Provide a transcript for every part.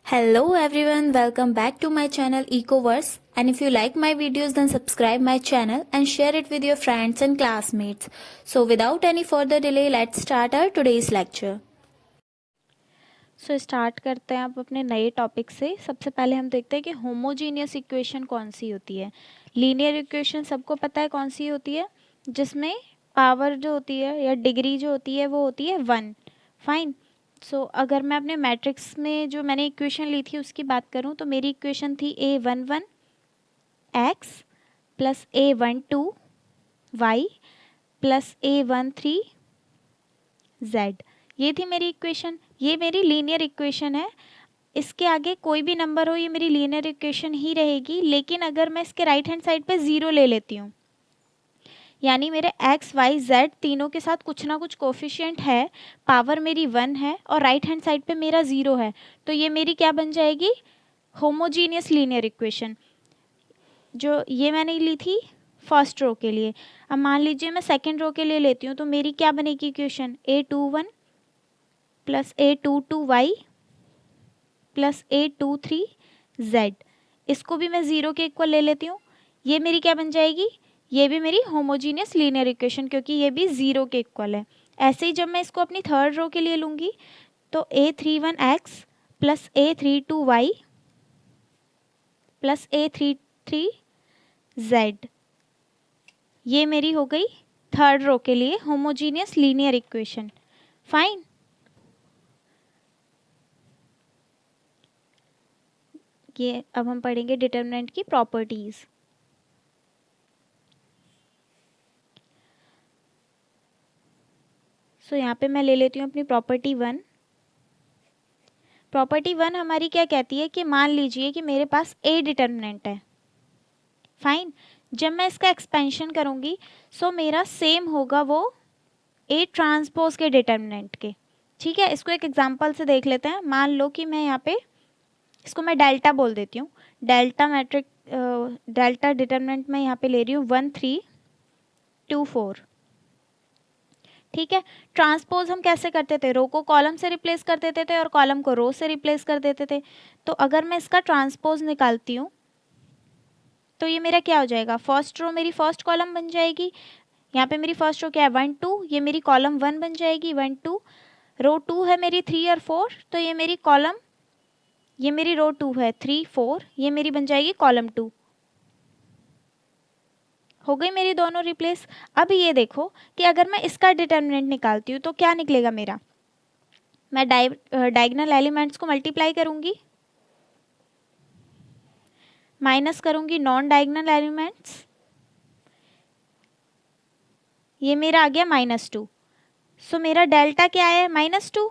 Hello everyone, welcome back to my channel Ecoverse. And if you like my videos, then subscribe my channel and share it with your friends and classmates. So without any further delay, let's start our today's lecture. Start करते हैं आप अपने नए topic से। सबसे पहले हम देखते हैं कि होमोजीनियस इक्वेशन कौन सी होती है। लीनियर इक्वेशन सबको पता है कौन सी होती है, जिसमें पावर जो होती है या डिग्री जो होती है वो होती है 1। फाइन। सो अगर मैं अपने मैट्रिक्स में जो मैंने इक्वेशन ली थी उसकी बात करूं तो मेरी इक्वेशन थी A11 x plus A12 y plus A13 z। ये थी मेरी इक्वेशन, ये मेरी लीनियर इक्वेशन है। इसके आगे कोई भी नंबर हो ये मेरी लीनियर इक्वेशन ही रहेगी, लेकिन अगर मैं इसके राइट हैंड साइड पे ज़ीरो ले लेती हूँ, यानी मेरे x y z तीनों के साथ कुछ ना कुछ कोफिशिएंट है, पावर मेरी 1 है और राइट हैंड साइड पे मेरा 0 है, तो ये मेरी क्या बन जाएगी, होमोजीनियस लीनियर इक्वेशन। जो ये मैंने ली थी फर्स्ट रो के लिए। अब मान लीजिए मैं सेकेंड रो के लिए लेती हूँ, तो मेरी क्या बनेगी equation, A21 plus A22y plus A23z। इसको भी मैं ज़ीरो के इक्वल ले लेती हूँ, ये मेरी क्या बन जाएगी, ये भी मेरी होमोजीनियस लीनियर इक्वेशन, क्योंकि ये भी ज़ीरो के इक्वल है। ऐसे ही जब मैं इसको अपनी थर्ड रो के लिए लूँगी तो A31x plus A32y plus A33z, ये मेरी हो गई थर्ड रो के लिए होमोजीनियस लीनियर इक्वेशन। फाइन। ये अब हम पढ़ेंगे डिटर्मिनेंट की प्रॉपर्टीज़। सो यहाँ पे मैं ले लेती हूँ अपनी प्रॉपर्टी 1। प्रॉपर्टी 1 हमारी क्या कहती है कि मान लीजिए कि मेरे पास ए डिटर्मिनेंट है। फाइन। जब मैं इसका एक्सपेंशन करूँगी सो मेरा सेम होगा वो ए ट्रांसपोज के डिटर्मिनेंट के। ठीक है, इसको एक एग्जांपल से देख लेते हैं। मान लो कि मैं यहाँ पे इसको मैं डेल्टा बोल देती हूँ। डेल्टा मैट्रिक डेल्टा डिटर्मिनेंट में यहाँ पे ले रही हूँ 1 3 2 4। ठीक है, ट्रांसपोज हम कैसे करते थे, रो को कॉलम से रिप्लेस कर देते थे और कॉलम को रो से रिप्लेस कर देते थे। तो अगर मैं इसका ट्रांसपोज निकालती हूँ तो ये मेरा क्या हो जाएगा, फर्स्ट रो मेरी फर्स्ट कॉलम बन जाएगी। यहाँ पे मेरी फर्स्ट रो क्या है 1 2, ये मेरी कॉलम 1 बन जाएगी 1 2। रो 2 है मेरी 3 और 4, तो ये मेरी कॉलम, ये मेरी रो 2 है 3 4, ये मेरी बन जाएगी कॉलम 2। हो गई मेरी दोनों रिप्लेस। अब ये देखो कि अगर मैं इसका डिटर्मिनेंट निकालती हूँ तो क्या निकलेगा मेरा, मैं डायगोनल एलिमेंट्स को मल्टीप्लाई करूँगी, माइनस करूँगी नॉन डायगोनल एलिमेंट्स, ये मेरा आ गया -2। सो मेरा डेल्टा क्या है, -2।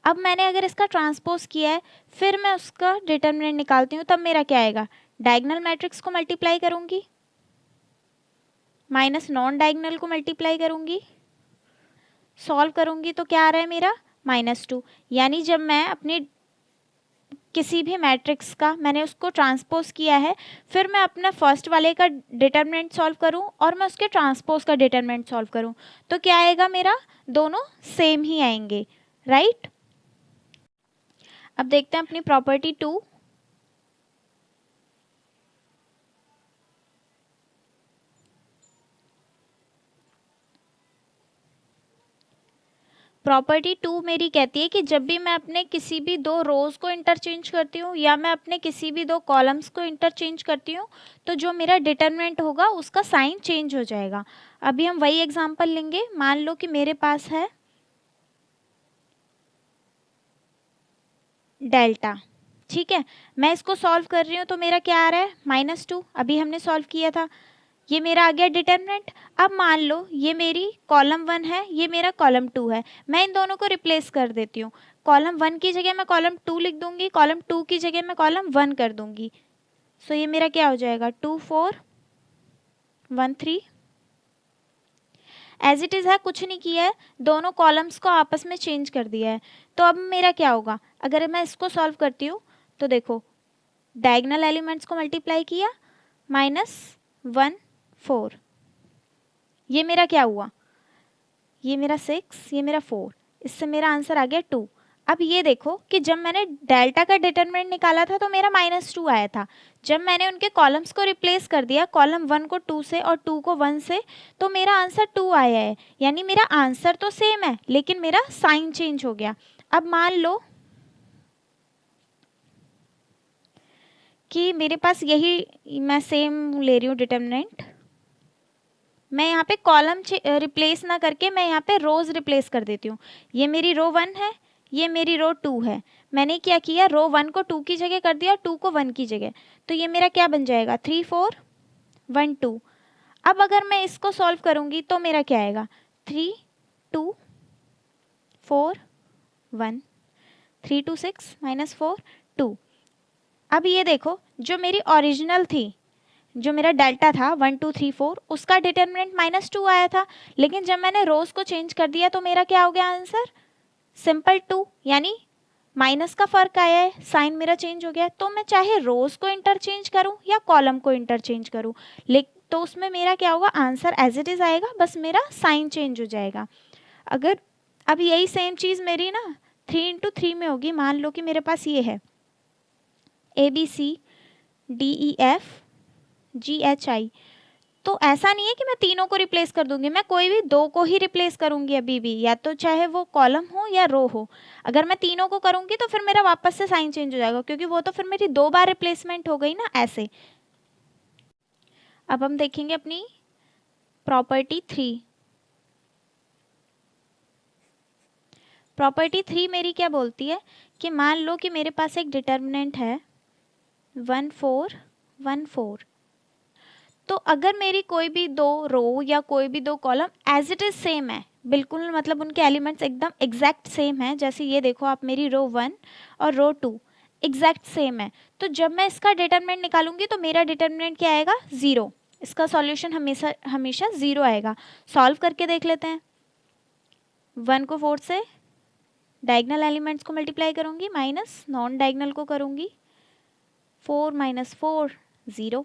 अब मैंने अगर इसका ट्रांसपोज किया है, फिर मैं उसका डिटर्मिनेंट निकालती हूँ, तब मेरा क्या आएगा, डायगोनल मैट्रिक्स को मल्टीप्लाई करूँगी माइनस नॉन डायगोनल को मल्टीप्लाई करूँगी, सॉल्व करूँगी तो क्या आ रहा है मेरा -2। यानी जब मैं अपने किसी भी मैट्रिक्स का मैंने उसको ट्रांसपोज किया है, फिर मैं अपना फर्स्ट वाले का डिटर्मिनेंट सॉल्व करूं और मैं उसके ट्रांसपोज का डिटर्मिनेंट सॉल्व करूं, तो क्या आएगा मेरा, दोनों सेम ही आएंगे। राइट। अब देखते हैं अपनी प्रॉपर्टी 2। प्रॉपर्टी 2 मेरी कहती है कि जब भी मैं अपने किसी भी दो रोज को इंटरचेंज करती हूँ या मैं अपने किसी भी दो कॉलम्स को इंटरचेंज करती हूँ, तो जो मेरा डिटर्मिनेंट होगा उसका साइन चेंज हो जाएगा। अभी हम वही एग्जांपल लेंगे। मान लो कि मेरे पास है डेल्टा। ठीक है, मैं इसको सॉल्व कर रही हूँ तो मेरा क्या आ रहा है, -2। अभी हमने सॉल्व किया था, ये मेरा आ गया डिटर्मिनेंट। अब मान लो ये मेरी कॉलम 1 है, ये मेरा कॉलम 2 है, मैं इन दोनों को रिप्लेस कर देती हूँ। कॉलम 1 की जगह मैं कॉलम 2 लिख दूंगी, कॉलम 2 की जगह मैं कॉलम 1 कर दूंगी। सो ये मेरा क्या हो जाएगा, 2 4 1 3। एज इट इज़ है, कुछ नहीं किया है, दोनों कॉलम्स को आपस में चेंज कर दिया है। तो अब मेरा क्या होगा, अगर मैं इसको सॉल्व करती हूँ तो देखो, डायगोनल एलिमेंट्स को मल्टीप्लाई किया, -1 4, ये मेरा क्या हुआ, ये मेरा 6, ये मेरा 4, इससे मेरा आंसर आ गया 2। अब ये देखो कि जब मैंने डेल्टा का डिटरमिनेंट निकाला था तो मेरा -2 आया था। जब मैंने उनके कॉलम्स को रिप्लेस कर दिया, कॉलम 1 को 2 से और 2 को 1 से, तो मेरा आंसर 2 आया है। यानी मेरा आंसर तो सेम है लेकिन मेरा साइन चेंज हो गया। अब मान लो कि मेरे पास यही मैं सेम ले रही हूँ डिटरमिनेंट, मैं यहाँ पे कॉलम रिप्लेस ना करके मैं यहाँ पे रोज रिप्लेस कर देती हूँ। ये मेरी रो 1 है, ये मेरी रो 2 है। मैंने क्या किया, रो 1 को 2 की जगह कर दिया, 2 को 1 की जगह। तो ये मेरा क्या बन जाएगा, 3 4 1 2। अब अगर मैं इसको सॉल्व करूँगी तो मेरा क्या आएगा, 3 2 4 1, 3 2 6 -4 2। अब ये देखो, जो मेरी ओरिजिनल थी, जो मेरा डेल्टा था 1 2 3 4, उसका डिटरमिनेंट -2 आया था। लेकिन जब मैंने रोज को चेंज कर दिया तो मेरा क्या हो गया आंसर, सिंपल 2। यानी माइनस का फर्क आया है, साइन मेरा चेंज हो गया। तो मैं चाहे रोज को इंटरचेंज करूं या कॉलम को इंटरचेंज करूं, लेकिन तो उसमें मेरा क्या होगा, आंसर एज इट इज आएगा, बस मेरा साइन चेंज हो जाएगा। अगर अब यही सेम चीज़ मेरी ना 3 इंटू 3 में होगी। मान लो कि मेरे पास ये है ABCDEFGHI, तो ऐसा नहीं है कि मैं तीनों को रिप्लेस कर दूंगी, मैं कोई भी दो को ही रिप्लेस करूंगी अभी भी, या तो चाहे वो कॉलम हो या रो हो। अगर मैं तीनों को करूंगी तो फिर मेरा वापस से साइन चेंज हो जाएगा, क्योंकि वो तो फिर मेरी 2 बार रिप्लेसमेंट हो गई ना, ऐसे। अब हम देखेंगे अपनी प्रॉपर्टी 3। प्रॉपर्टी 3 मेरी क्या बोलती है कि मान लो कि मेरे पास एक डिटर्मिनेंट है 1 4 1 4। तो अगर मेरी कोई भी दो रो या कोई भी दो column as it is same है, बिल्कुल मतलब उनके एलिमेंट्स एकदम एग्जैक्ट सेम है, जैसे ये देखो आप, मेरी रो 1 और रो 2 एग्जैक्ट सेम है, तो जब मैं इसका डिटरमिनेंट निकालूंगी तो मेरा डिटरमिनेंट क्या आएगा, 0। इसका सॉल्यूशन हमेशा हमेशा 0 आएगा। सॉल्व करके देख लेते हैं। 1 को 4 से डायगनल एलिमेंट्स को मल्टीप्लाई करूंगी, माइनस नॉन डायगनल को करूंगी, 4 - 4 0।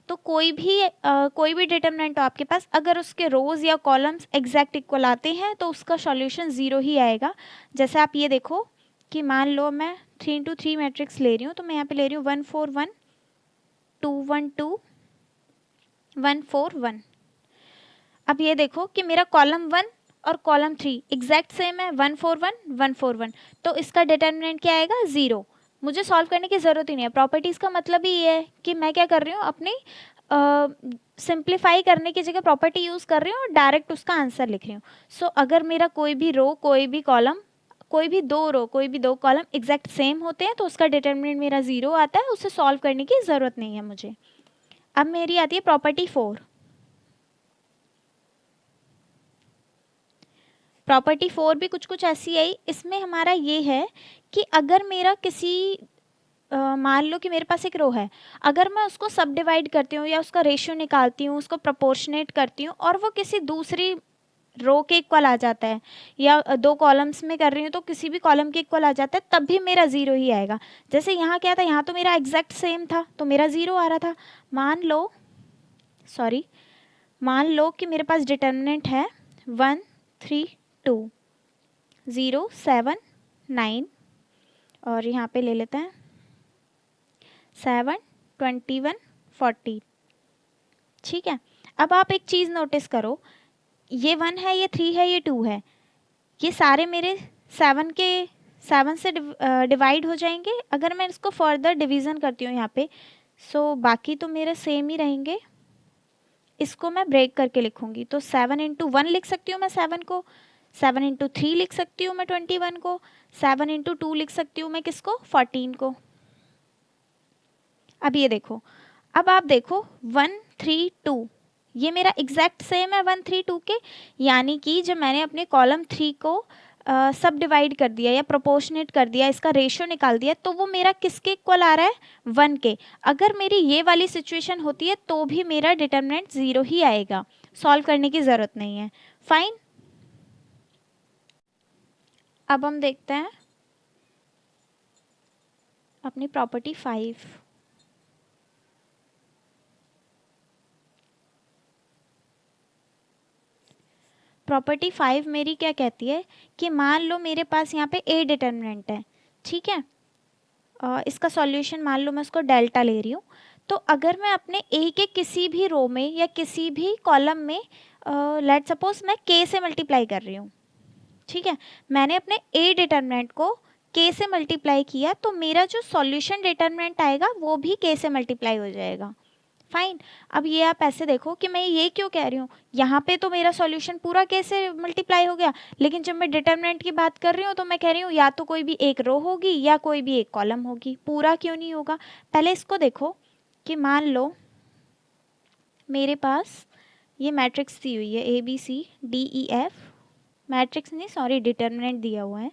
तो कोई भी डिटरमिनेंट हो आपके पास, अगर उसके रोज या कॉलम्स एग्जैक्ट इक्वल आते हैं तो उसका सॉल्यूशन 0 ही आएगा। जैसे आप ये देखो कि मान लो मैं 3 इंटू 3 मैट्रिक्स ले रही हूँ, तो मैं यहाँ पे ले रही हूँ 1 4 1 2 1 2 1 4 1। अब ये देखो कि मेरा कॉलम 1 और कॉलम 3 एग्जैक्ट सेम है, 1 4 1 1 4 1, तो इसका डिटरमिनेंट क्या आएगा, 0। मुझे सॉल्व करने की ज़रूरत ही नहीं है। प्रॉपर्टीज़ का मतलब ही ये है कि मैं क्या कर रही हूँ, अपनी सिंप्लीफाई करने की जगह प्रॉपर्टी यूज़ कर रही हूँ और डायरेक्ट उसका आंसर लिख रही हूँ। सो अगर मेरा कोई भी रो, कोई भी कॉलम, कोई भी दो रो, कोई भी दो कॉलम एग्जैक्ट सेम होते हैं तो उसका डिटरमिनेंट मेरा 0 आता है, उसे सॉल्व करने की ज़रूरत नहीं है मुझे। अब मेरी आती है प्रॉपर्टी 4। प्रॉपर्टी 4 भी कुछ कुछ ऐसी आई। इसमें हमारा ये है कि अगर मेरा किसी मान लो कि मेरे पास एक रो है, अगर मैं उसको सब डिवाइड करती हूँ या उसका रेशियो निकालती हूँ, उसको प्रोपोर्शनेट करती हूँ और वो किसी दूसरी रो के इक्वल आ जाता है, या दो कॉलम्स में कर रही हूँ तो किसी भी कॉलम के इक्वल आ जाता है, तब भी मेरा 0 ही आएगा। जैसे यहाँ क्या था, यहाँ तो मेरा एग्जैक्ट सेम था तो मेरा 0 आ रहा था। मान लो कि मेरे पास डिटर्मिनेंट है 1 3 2 0 7 9, और यहाँ पे ले लेते हैं 7 21 40। ठीक है। अब आप एक चीज़ नोटिस करो, ये 1 है, ये 3 है, ये 2 है, ये सारे मेरे 7 से डिवाइड हो जाएंगे। अगर मैं इसको फर्दर डिवीज़न करती हूँ यहाँ पे, सो बाकी तो मेरे सेम ही रहेंगे। इसको मैं ब्रेक करके लिखूंगी तो 7 इंटू 1 लिख सकती हूँ मैं 7 को, 7 इंटू 3 लिख सकती हूँ मैं 21 को, 7 इंटू 2 लिख सकती हूँ मैं किसको, 14 को। अब ये देखो, अब आप देखो 1 3 2, ये मेरा एग्जैक्ट सेम है 1 3 2 के, यानी कि जब मैंने अपने कॉलम 3 को सब डिवाइड कर दिया या प्रोपोर्शनेट कर दिया, इसका रेशियो निकाल दिया, तो वो मेरा किसके इक्वल आ रहा है, 1 के। अगर मेरी ये वाली सिचुएशन होती है तो भी मेरा डिटरमिनेंट 0 ही आएगा, सॉल्व करने की ज़रूरत नहीं है। फाइन। अब हम देखते हैं अपनी प्रॉपर्टी 5। प्रॉपर्टी 5 मेरी क्या कहती है कि मान लो मेरे पास यहाँ पे ए डिटर्मिनेंट है, ठीक है, इसका सॉल्यूशन मान लो मैं उसको डेल्टा ले रही हूँ। तो अगर मैं अपने ए के किसी भी रो में या किसी भी कॉलम में लेट सपोज मैं के से मल्टीप्लाई कर रही हूँ, ठीक है, मैंने अपने ए डिटर्मिनेंट को के से मल्टीप्लाई किया, तो मेरा जो सॉल्यूशन डिटर्मिनेंट आएगा वो भी के से मल्टीप्लाई हो जाएगा। फाइन। अब ये आप ऐसे देखो कि मैं ये क्यों कह रही हूँ, यहाँ पे तो मेरा सॉल्यूशन पूरा के से मल्टीप्लाई हो गया, लेकिन जब मैं डिटर्मिनेंट की बात कर रही हूँ तो मैं कह रही हूँ या तो कोई भी एक रो होगी या कोई भी एक कॉलम होगी, पूरा क्यों नहीं होगा। पहले इसको देखो कि मान लो मेरे पास ये मैट्रिक्स दी हुई है A B C D E F, matrix नहीं सॉरी डिटर्मिनेंट दिया हुआ है,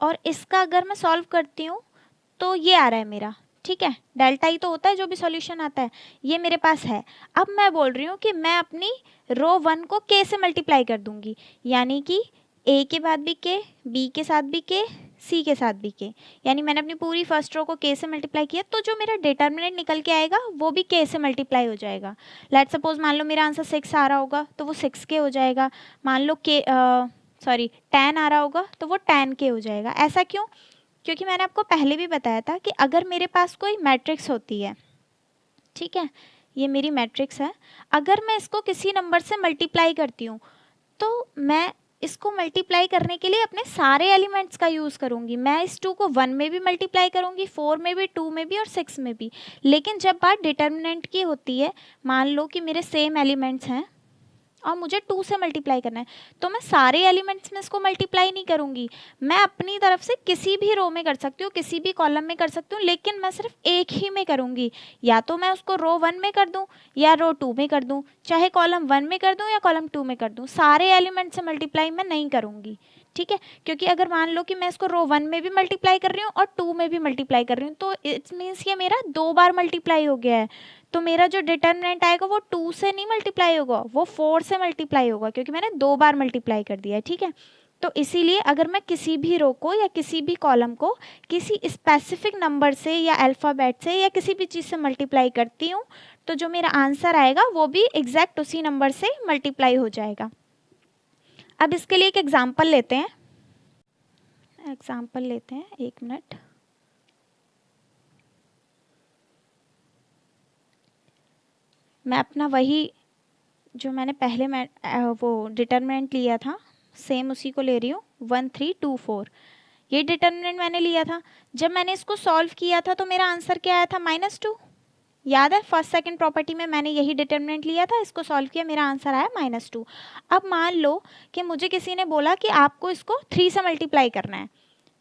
और इसका अगर मैं सॉल्व करती हूँ तो ये आ रहा है मेरा, ठीक है, डेल्टा ही तो होता है जो भी सॉल्यूशन आता है, ये मेरे पास है। अब मैं बोल रही हूँ कि मैं अपनी रो 1 को के से मल्टीप्लाई कर दूंगी, यानी कि ए के बाद भी के, बी के साथ भी के, सी के साथ भी के, यानी मैंने अपनी पूरी फर्स्ट रो को के से मल्टीप्लाई किया, तो जो मेरा डिटर्मिनेंट निकल के आएगा वो भी के से मल्टीप्लाई हो जाएगा। लेट सपोज मान लो मेरा आंसर 6 आ रहा होगा तो वो 6 के हो जाएगा, मान लो के 10 आ रहा होगा तो वो 10 के हो जाएगा। ऐसा क्यों? क्योंकि मैंने आपको पहले भी बताया था कि अगर मेरे पास कोई मैट्रिक्स होती है, ठीक है, ये मेरी मैट्रिक्स है, अगर मैं इसको किसी नंबर से मल्टीप्लाई करती हूँ तो मैं इसको मल्टीप्लाई करने के लिए अपने सारे एलिमेंट्स का यूज़ करूँगी। मैं इस 2 को 1 में भी मल्टीप्लाई करूँगी, 4 में भी, 2 में भी और 6 में भी। लेकिन जब बात डिटर्मिनेंट की होती है, मान लो कि मेरे सेम एलिमेंट्स हैं और मुझे 2 से मल्टीप्लाई करना है, तो मैं सारे एलिमेंट्स में इसको मल्टीप्लाई नहीं करूँगी, मैं अपनी तरफ से किसी भी रो में कर सकती हूँ, किसी भी कॉलम में कर सकती हूँ, लेकिन मैं सिर्फ एक ही में करूँगी। या तो मैं उसको रो 1 में कर दूँ या रो 2 में कर दूँ, चाहे कॉलम 1 में कर दूँ या कॉलम 2 में कर दूँ, सारे एलिमेंट से मल्टीप्लाई मैं नहीं करूँगी, ठीक है। क्योंकि अगर मान लो कि मैं इसको रो 1 में भी मल्टीप्लाई कर रही हूँ और 2 में भी मल्टीप्लाई कर रही हूँ, तो इट्स मीन्स ये मेरा 2 बार मल्टीप्लाई हो गया है, तो मेरा जो डिटर्मिनेंट आएगा वो 2 से नहीं मल्टीप्लाई होगा, वो 4 से मल्टीप्लाई होगा, क्योंकि मैंने 2 बार मल्टीप्लाई कर दिया है, ठीक है। तो इसीलिए अगर मैं किसी भी रो को या किसी भी कॉलम को किसी स्पेसिफिक नंबर से या अल्फ़ाबेट से या किसी भी चीज़ से मल्टीप्लाई करती हूँ, तो जो मेरा आंसर आएगा वो भी एग्जैक्ट उसी नंबर से मल्टीप्लाई हो जाएगा। अब इसके लिए एक एग्जाम्पल लेते हैं, एक मिनट। मैं अपना वही जो मैंने पहले वो डिटर्मिनेंट लिया था सेम उसी को ले रही हूँ, 1 3 2 4, ये डिटर्मिनेंट मैंने लिया था। जब मैंने इसको सॉल्व किया था तो मेरा आंसर क्या आया था? -2। याद है फर्स्ट सेकंड प्रॉपर्टी में मैंने यही डिटर्मिनेंट लिया था, इसको सॉल्व किया, मेरा आंसर आया -2। अब मान लो कि मुझे किसी ने बोला कि आपको इसको 3 से मल्टीप्लाई करना है,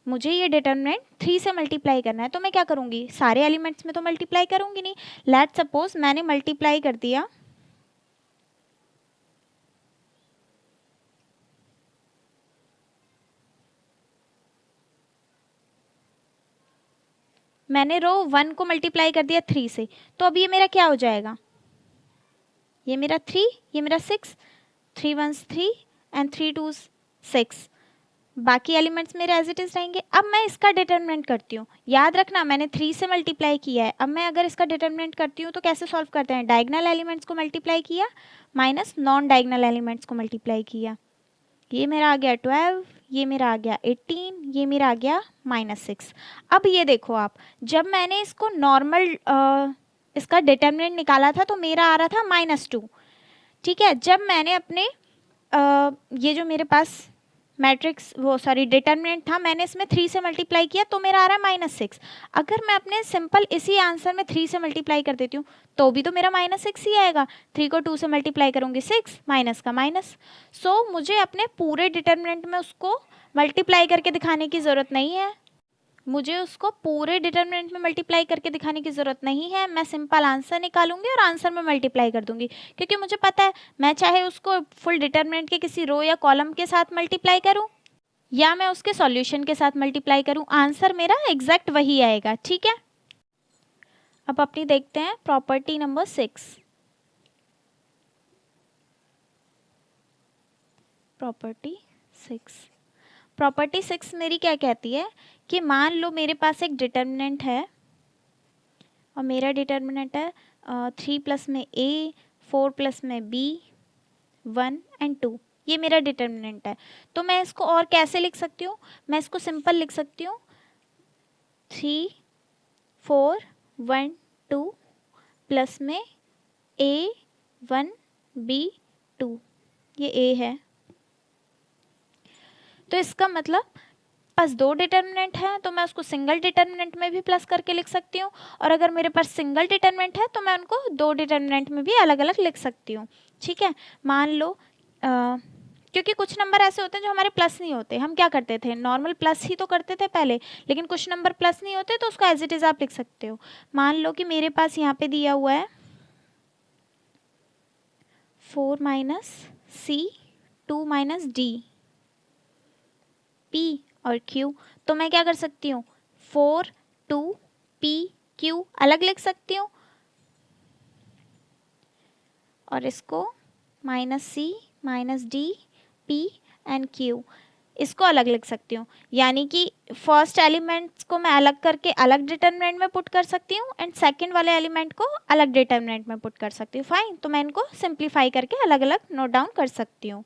मुझे ये डिटर्मिनेंट 3 से मल्टीप्लाई करना है, तो मैं क्या करूँगी? सारे एलिमेंट्स में तो मल्टीप्लाई करूँगी नहीं। लेट सपोज मैंने मल्टीप्लाई कर दिया मैंने रो 1 को मल्टीप्लाई कर दिया 3 से, तो अब ये मेरा क्या हो जाएगा? ये मेरा 3, ये मेरा 6, 3 1 3 एंड 3 2 6, बाकी एलिमेंट्स मेरे एज इट इज़ रहेंगे। अब मैं इसका डिटर्मिनेंट करती हूँ, याद रखना मैंने 3 से मल्टीप्लाई किया है। अब मैं अगर इसका डिटर्मिनेंट करती हूँ तो कैसे सॉल्व करते हैं? डायगनल एलिमेंट्स को मल्टीप्लाई किया माइनस नॉन डायगनल एलिमेंट्स को मल्टीप्लाई किया, ये मेरा आ गया 12, ये मेरा आ गया 18, ये मेरा आ गया -6। अब ये देखो आप, जब मैंने इसको नॉर्मल इसका डिटर्मिनेंट निकाला था तो मेरा आ रहा था -2, ठीक है। जब मैंने अपने ये जो मेरे पास मैट्रिक्स डिटर्मिनेंट था, मैंने इसमें 3 से मल्टीप्लाई किया तो मेरा आ रहा है -6। अगर मैं अपने सिंपल इसी आंसर में 3 से मल्टीप्लाई कर देती हूँ तो भी तो मेरा -6 ही आएगा। 3 को 2 से मल्टीप्लाई करूँगी 6, माइनस का माइनस। सो मुझे अपने पूरे डिटर्मिनेंट में उसको मल्टीप्लाई करके दिखाने की ज़रूरत नहीं है, मुझे उसको पूरे डिटर्मिनेंट में मल्टीप्लाई करके दिखाने की ज़रूरत नहीं है। मैं सिंपल आंसर निकालूंगी और आंसर में मल्टीप्लाई कर दूंगी, क्योंकि मुझे पता है मैं चाहे उसको फुल डिटर्मिनेंट के किसी रो या कॉलम के साथ मल्टीप्लाई करूं या मैं उसके सॉल्यूशन के साथ मल्टीप्लाई करूं, आंसर मेरा एग्जैक्ट वही आएगा, ठीक है। अब अपनी देखते हैं प्रॉपर्टी नंबर 6। प्रॉपर्टी 6 मेरी क्या कहती है कि मान लो मेरे पास एक डिटर्मिनेंट है और मेरा डिटर्मिनेंट है 3 प्लस में a, 4 प्लस में b, 1 एंड 2, ये मेरा डिटर्मिनेंट है। तो मैं इसको और कैसे लिख सकती हूँ, मैं इसको सिंपल लिख सकती हूँ 3 4 1 2 प्लस में A1 B2, ये A है। तो इसका मतलब पास दो डिटर्मिनेंट है तो मैं उसको सिंगल डिटर्मिनेंट में भी प्लस करके लिख सकती हूँ, और अगर मेरे पास सिंगल डिटर्मिनेंट है तो मैं उनको दो डिटर्मिनेंट में भी अलग अलग लिख सकती हूँ। ठीक है, मान लो क्योंकि कुछ नंबर ऐसे होते हैं जो हमारे प्लस नहीं होते, हम क्या करते थे, नॉर्मल प्लस ही तो करते थे पहले, लेकिन कुछ नंबर प्लस नहीं होते तो उसको एज इट इज़ आप लिख सकते हो। मान लो कि मेरे पास यहाँ पे दिया हुआ है 4 माइनस सी 2 माइनस डी P और Q, तो मैं क्या कर सकती हूँ 4 2 P Q अलग लिख सकती हूँ, और इसको minus C minus D P and Q इसको अलग लिख सकती हूँ। यानी कि फर्स्ट एलिमेंट्स को मैं अलग करके अलग डिटर्मिनेंट में पुट कर सकती हूँ एंड सेकंड वाले एलिमेंट को अलग डिटर्मिनेंट में पुट कर सकती हूँ। फाइन, तो मैं इनको सिंप्लीफाई करके अलग अलग नोट डाउन कर सकती हूँ।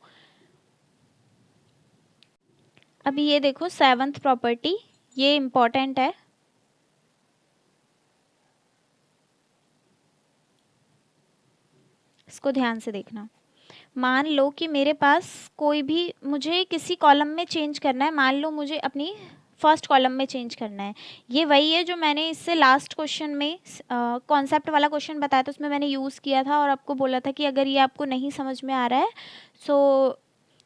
अभी ये देखो 7th प्रॉपर्टी, ये इम्पॉर्टेंट है। इसको ध्यान से देखना। मान लो कि मेरे पास कोई भी, मुझे किसी कॉलम में चेंज करना है, मान लो मुझे अपनी फर्स्ट कॉलम में चेंज करना है। ये वही है जो मैंने इससे लास्ट क्वेश्चन में कॉन्सेप्ट वाला क्वेश्चन बताया था, उसमें मैंने यूज़ किया था और आपको बोला था कि अगर ये आपको नहीं समझ में आ रहा है सो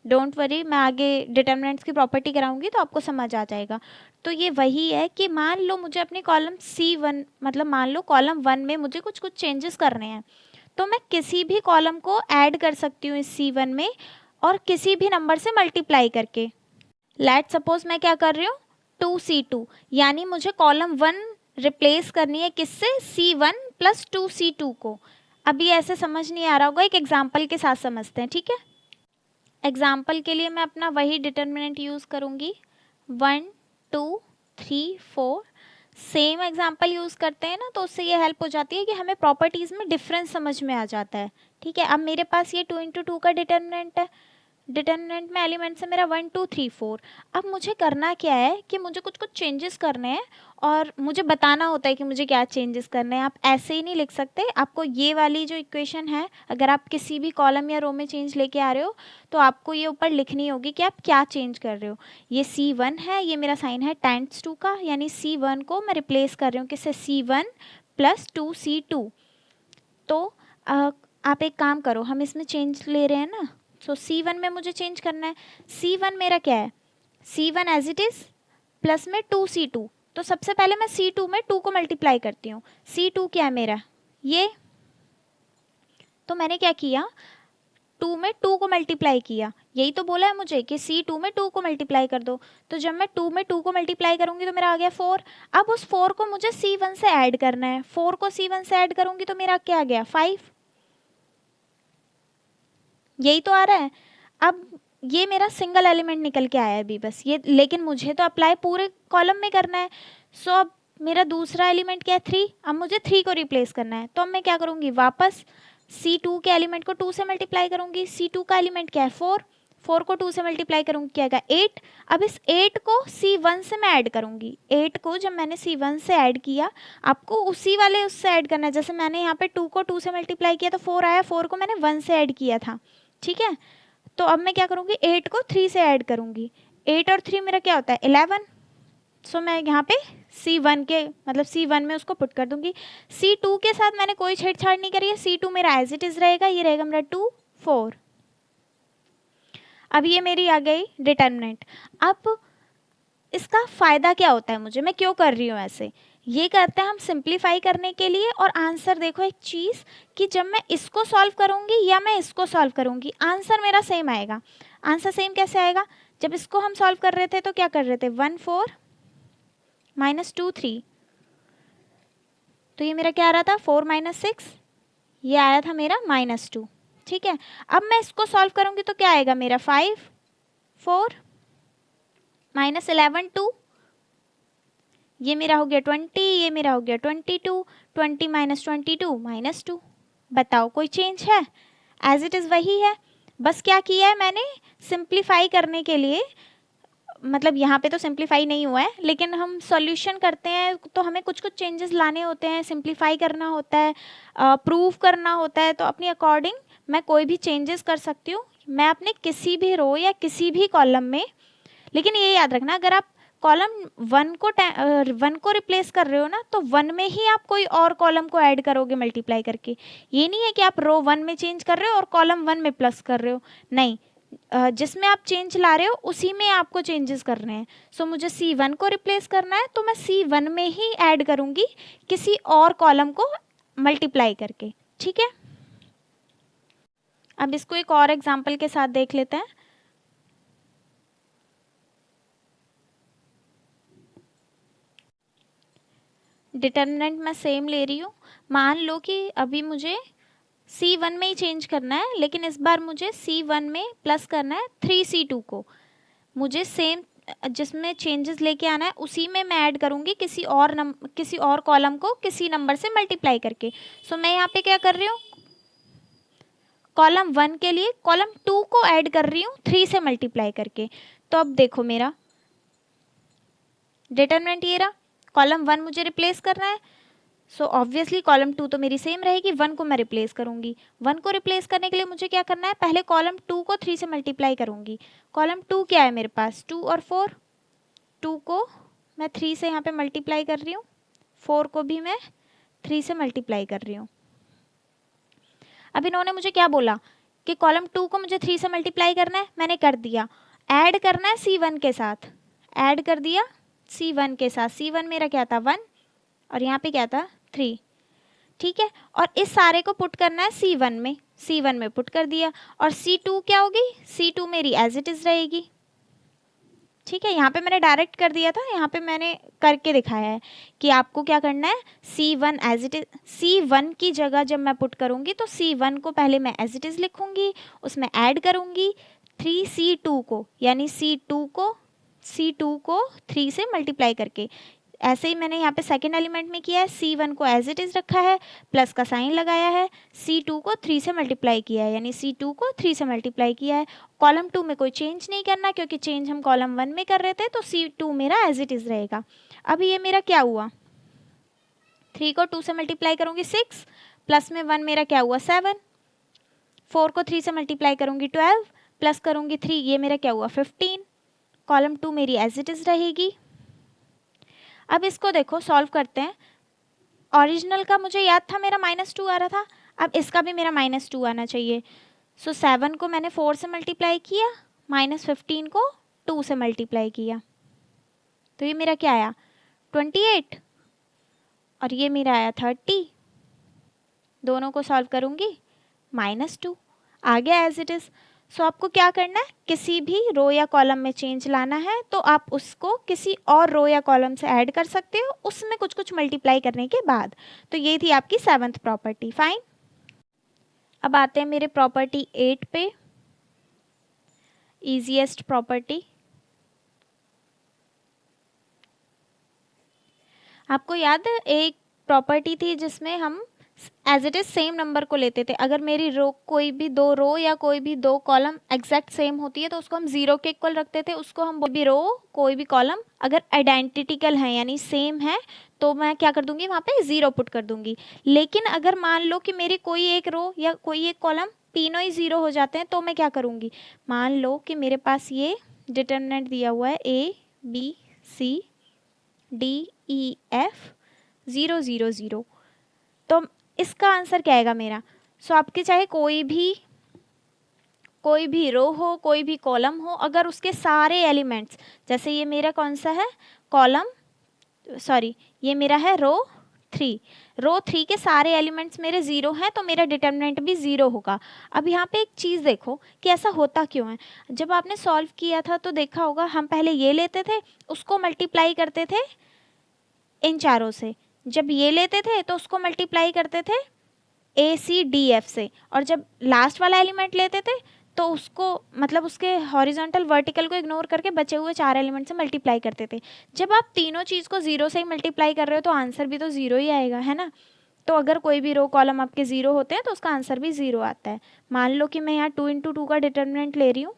डोंट वरी, मैं आगे डिटर्मिनेंट्स की प्रॉपर्टी कराऊंगी तो आपको समझ आ जाएगा। तो ये वही है कि मान लो मुझे अपनी कॉलम C1, मतलब मान लो कॉलम 1 में मुझे कुछ चेंजेस करने हैं, तो मैं किसी भी कॉलम को ऐड कर सकती हूँ इस C1 में और किसी भी नंबर से मल्टीप्लाई करके। लेट सपोज मैं क्या कर रही हूँ 2C2, यानी मुझे कॉलम 1 रिप्लेस करनी है किससे, C1 प्लस 2C2 को। अभी ऐसे समझ नहीं आ रहा होगा, एक एग्जाम्पल के साथ समझते हैं। ठीक है, एग्जाम्पल के लिए मैं अपना वही डिटर्मिनेंट यूज़ करूँगी 1 2 3 4। सेम एग्जाम्पल यूज़ करते हैं ना, तो उससे ये हेल्प हो जाती है कि हमें प्रॉपर्टीज़ में डिफरेंस समझ में आ जाता है। ठीक है, अब मेरे पास ये 2 इंटू 2 का डिटर्मिनेंट है, डिटर्मिनेंट में एलिमेंट्स है मेरा 1 2 3 4। अब मुझे करना क्या है कि मुझे कुछ चेंजेस करने हैं और मुझे बताना होता है कि मुझे क्या चेंजेस करने हैं। आप ऐसे ही नहीं लिख सकते, आपको ये वाली जो इक्वेशन है, अगर आप किसी भी कॉलम या रो में चेंज लेके आ रहे हो तो आपको ये ऊपर लिखनी होगी कि आप क्या चेंज कर रहे हो। ये C1 है, ये मेरा साइन है टाइम्स 2 का, यानी C1 को मैं रिप्लेस कर रही हूँ किससे, C1 प्लस 2C2। तो आप एक काम करो, हम इसमें चेंज ले रहे हैं ना, सो C1 में मुझे चेंज करना है। C1 मेरा क्या है, C1 as it is plus में 2C2। तो सबसे पहले मैं C2 में 2 को मल्टीप्लाई करती हूँ। C2 क्या है मेरा, ये, तो मैंने क्या किया 2 में 2 को मल्टीप्लाई किया, यही तो बोला है मुझे कि C2 में 2 को मल्टीप्लाई कर दो। तो जब मैं 2 में 2 को मल्टीप्लाई करूंगी तो मेरा आ गया 4। अब उस 4 को मुझे C1 से ऐड करना है, 4 को C1 से ऐड करूंगी तो मेरा क्या आ गया 5, यही तो आ रहा है। अब ये मेरा सिंगल एलिमेंट निकल के आया है अभी बस ये, लेकिन मुझे तो अप्लाई पूरे कॉलम में करना है। सो अब मेरा दूसरा एलिमेंट क्या है 3, अब मुझे 3 को रिप्लेस करना है। तो अब मैं क्या करूँगी, वापस C2 के एलिमेंट को 2 से मल्टीप्लाई करूँगी। C2 का एलिमेंट क्या है 4, 4 को 2 से मल्टीप्लाई करूँगी क्या आएगा 8। अब इस 8 को C1 से मैं ऐड करूँगी। 8 को जब मैंने C1 से ऐड किया, आपको उसी वाले उससे ऐड करना है। जैसे मैंने यहाँ पे 2 को 2 से मल्टीप्लाई किया तो 4 आया, 4 को मैंने 1 से ऐड किया था। ठीक है, तो अब मैं क्या करूँगी 8 को 3 से ऐड करूँगी। 8 और 3 मेरा क्या होता है 11। सो मैं यहाँ पे C1 के, मतलब C1 में उसको पुट कर दूंगी। C2 के साथ मैंने कोई छेड़छाड़ नहीं करी है, C2 मेरा एज इट इज़ रहेगा, ये रहेगा मेरा 2 4। अब ये मेरी आ गई डिटर्मिनेंट। अब इसका फ़ायदा क्या होता है मुझे, मैं क्यों कर रही हूँ ऐसे, ये करते हैं हम सिंप्लीफाई करने के लिए। और आंसर देखो एक चीज़ कि जब मैं इसको सॉल्व करूँगी या मैं इसको सॉल्व करूँगी, आंसर मेरा सेम आएगा। आंसर सेम कैसे आएगा, जब इसको हम सॉल्व कर रहे थे तो क्या कर रहे थे 1 4 माइनस 2 3, तो ये मेरा क्या आ रहा था 4 माइनस 6, ये आया था मेरा -2। ठीक है, अब मैं इसको सॉल्व करूँगी तो क्या आएगा मेरा 5 4 माइनस 11 2, ये मेरा हो गया 20, ये मेरा हो गया 22, 20 माइनस 22 -2। बताओ कोई चेंज है, एज इट इज़ वही है। बस क्या किया है मैंने, सिंप्लीफाई करने के लिए, मतलब यहाँ पे तो सिंप्लीफाई नहीं हुआ है, लेकिन हम सॉल्यूशन करते हैं तो हमें कुछ कुछ चेंजेस लाने होते हैं, सिंप्लीफाई करना होता है, प्रूव करना होता है, तो अपनी अकॉर्डिंग मैं कोई भी चेंजेस कर सकती हूँ मैं अपने किसी भी रो या किसी भी कॉलम में। लेकिन ये याद रखना, अगर आप कॉलम वन को रिप्लेस कर रहे हो ना, तो वन में ही आप कोई और कॉलम को ऐड करोगे मल्टीप्लाई करके। ये नहीं है कि आप रो वन में चेंज कर रहे हो और कॉलम वन में प्लस कर रहे हो, नहीं, जिसमें आप चेंज ला रहे हो उसी में आपको चेंजेस करने हैं। सो मुझे C1 को रिप्लेस करना है तो मैं C1 में ही ऐड करूँगी किसी और कॉलम को मल्टीप्लाई करके, ठीक है। अब इसको एक और एग्जांपल के साथ देख लेते हैं। डिटर्मिनेंट मैं सेम ले रही हूँ। मान लो कि अभी मुझे C1 में ही चेंज करना है, लेकिन इस बार मुझे C1 में प्लस करना है 3C2 को। मुझे सेम जिसमें चेंजेस लेके आना है उसी में मैं ऐड करूँगी किसी और कॉलम को किसी नंबर से मल्टीप्लाई करके। सो मैं यहाँ पे क्या कर रही हूँ, कॉलम 1 के लिए कॉलम 2 को ऐड कर रही हूँ 3 से मल्टीप्लाई करके। तो अब देखो मेरा डिटरमिनेंट ये रहा, कॉलम 1 मुझे रिप्लेस करना है, सो ऑब्वियसली कॉलम 2 तो मेरी सेम रहेगी, 1 को मैं रिप्लेस करूँगी। 1 को रिप्लेस करने के लिए मुझे क्या करना है, पहले कॉलम 2 को 3 से मल्टीप्लाई करूँगी। कॉलम 2 क्या है मेरे पास, 2 और 4, 2 को मैं 3 से यहाँ पे मल्टीप्लाई कर रही हूँ, 4 को भी मैं 3 से मल्टीप्लाई कर रही हूँ। अब इन्होंने मुझे क्या बोला कि कॉलम 2 को मुझे 3 से मल्टीप्लाई करना है, मैंने कर दिया। ऐड करना है C1 के साथ, ऐड कर दिया C1 के साथ। C1 मेरा क्या था 1 और यहाँ पे क्या था 3, ठीक है। और इस सारे को पुट करना है C1 में, C1 में पुट कर दिया। और C2 क्या होगी, C2 मेरी एज इट इज़ रहेगी, ठीक है। यहाँ पे मैंने डायरेक्ट कर दिया था, यहाँ पे मैंने करके दिखाया है कि आपको क्या करना है। C1 as it is, C1 की जगह जब मैं पुट करूँगी तो C1 को पहले मैं एज इट इज़ लिखूँगी, उसमें ऐड करूँगी 3C2 को, यानी C2 को 3 से मल्टीप्लाई करके। ऐसे ही मैंने यहाँ पे सेकेंड एलिमेंट में किया है, C1 को एज इट इज़ रखा है, प्लस का साइन लगाया है, C2 को 3 से मल्टीप्लाई किया है, यानी C2 को 3 से मल्टीप्लाई किया है। कॉलम 2 में कोई चेंज नहीं करना क्योंकि चेंज हम कॉलम 1 में कर रहे थे, तो C2 मेरा एज इट इज़ रहेगा। अब ये मेरा क्या हुआ, 3 को 2 से मल्टीप्लाई करूँगी 6, प्लस में 1 मेरा क्या हुआ 7, 4 को 3 से मल्टीप्लाई करूँगी 12, प्लस करूँगी 3, ये मेरा क्या हुआ 15। कॉलम 2 मेरी एज इट इज़ रहेगी। अब इसको देखो सॉल्व करते हैं। ओरिजिनल का मुझे याद था मेरा -2 आ रहा था, अब इसका भी मेरा -2 आना चाहिए। सो 7 को मैंने 4 से मल्टीप्लाई किया, -15 को 2 से मल्टीप्लाई किया, तो ये मेरा क्या आया 28 और ये मेरा आया 30। दोनों को सॉल्व करूँगी -2 आ गया एज इट इज़। सो आपको क्या करना है, किसी भी रो या कॉलम में चेंज लाना है तो आप उसको किसी और रो या कॉलम से ऐड कर सकते हो, उसमें कुछ कुछ मल्टीप्लाई करने के बाद। तो ये थी आपकी 7th प्रॉपर्टी, फाइन। अब आते हैं मेरे प्रॉपर्टी 8 पे, ईजीएस्ट प्रॉपर्टी। आपको याद है एक प्रॉपर्टी थी जिसमें हम as it is same number को लेते थे। अगर मेरी रो कोई भी दो रो या कोई भी दो कॉलम एग्जैक्ट सेम होती है तो उसको हम 0 के इक्वल रखते थे। उसको हम कोई भी रो कोई भी कॉलम अगर आइडेंटिकल है यानी सेम है तो मैं क्या कर दूंगी, वहाँ पे 0 पुट कर दूंगी। लेकिन अगर मान लो कि मेरी कोई एक रो या कोई एक कॉलम तीनों ही 0 हो जाते हैं तो मैं क्या करूँगी, मान लो कि मेरे पास ये डिटर्मिनेंट दिया हुआ है ABCDEF 0 0 0, तो इसका आंसर क्या आएगा मेरा। सो आपके चाहे कोई भी रो हो कोई भी कॉलम हो, अगर उसके सारे एलिमेंट्स, जैसे ये मेरा कौन सा है ये मेरा है रो 3 के सारे एलिमेंट्स मेरे 0 हैं तो मेरा डिटर्मिनेंट भी 0 होगा। अब यहाँ पे एक चीज़ देखो कि ऐसा होता क्यों है। जब आपने सॉल्व किया था तो देखा होगा हम पहले ये लेते थे, उसको मल्टीप्लाई करते थे इन चारों से, जब ये लेते थे तो उसको मल्टीप्लाई करते थे ACDF से, और जब लास्ट वाला एलिमेंट लेते थे तो उसको मतलब उसके हॉरिजॉन्टल वर्टिकल को इग्नोर करके बचे हुए 4 एलिमेंट से मल्टीप्लाई करते थे। जब आप तीनों चीज़ को 0 से ही मल्टीप्लाई कर रहे हो तो आंसर भी तो 0 ही आएगा, है ना। तो अगर कोई भी रो कॉलम आपके 0 होते हैं तो उसका आंसर भी 0 आता है। मान लो कि मैं यहाँ 2 इंटू 2 का डिटर्मिनेंट ले रही हूँ,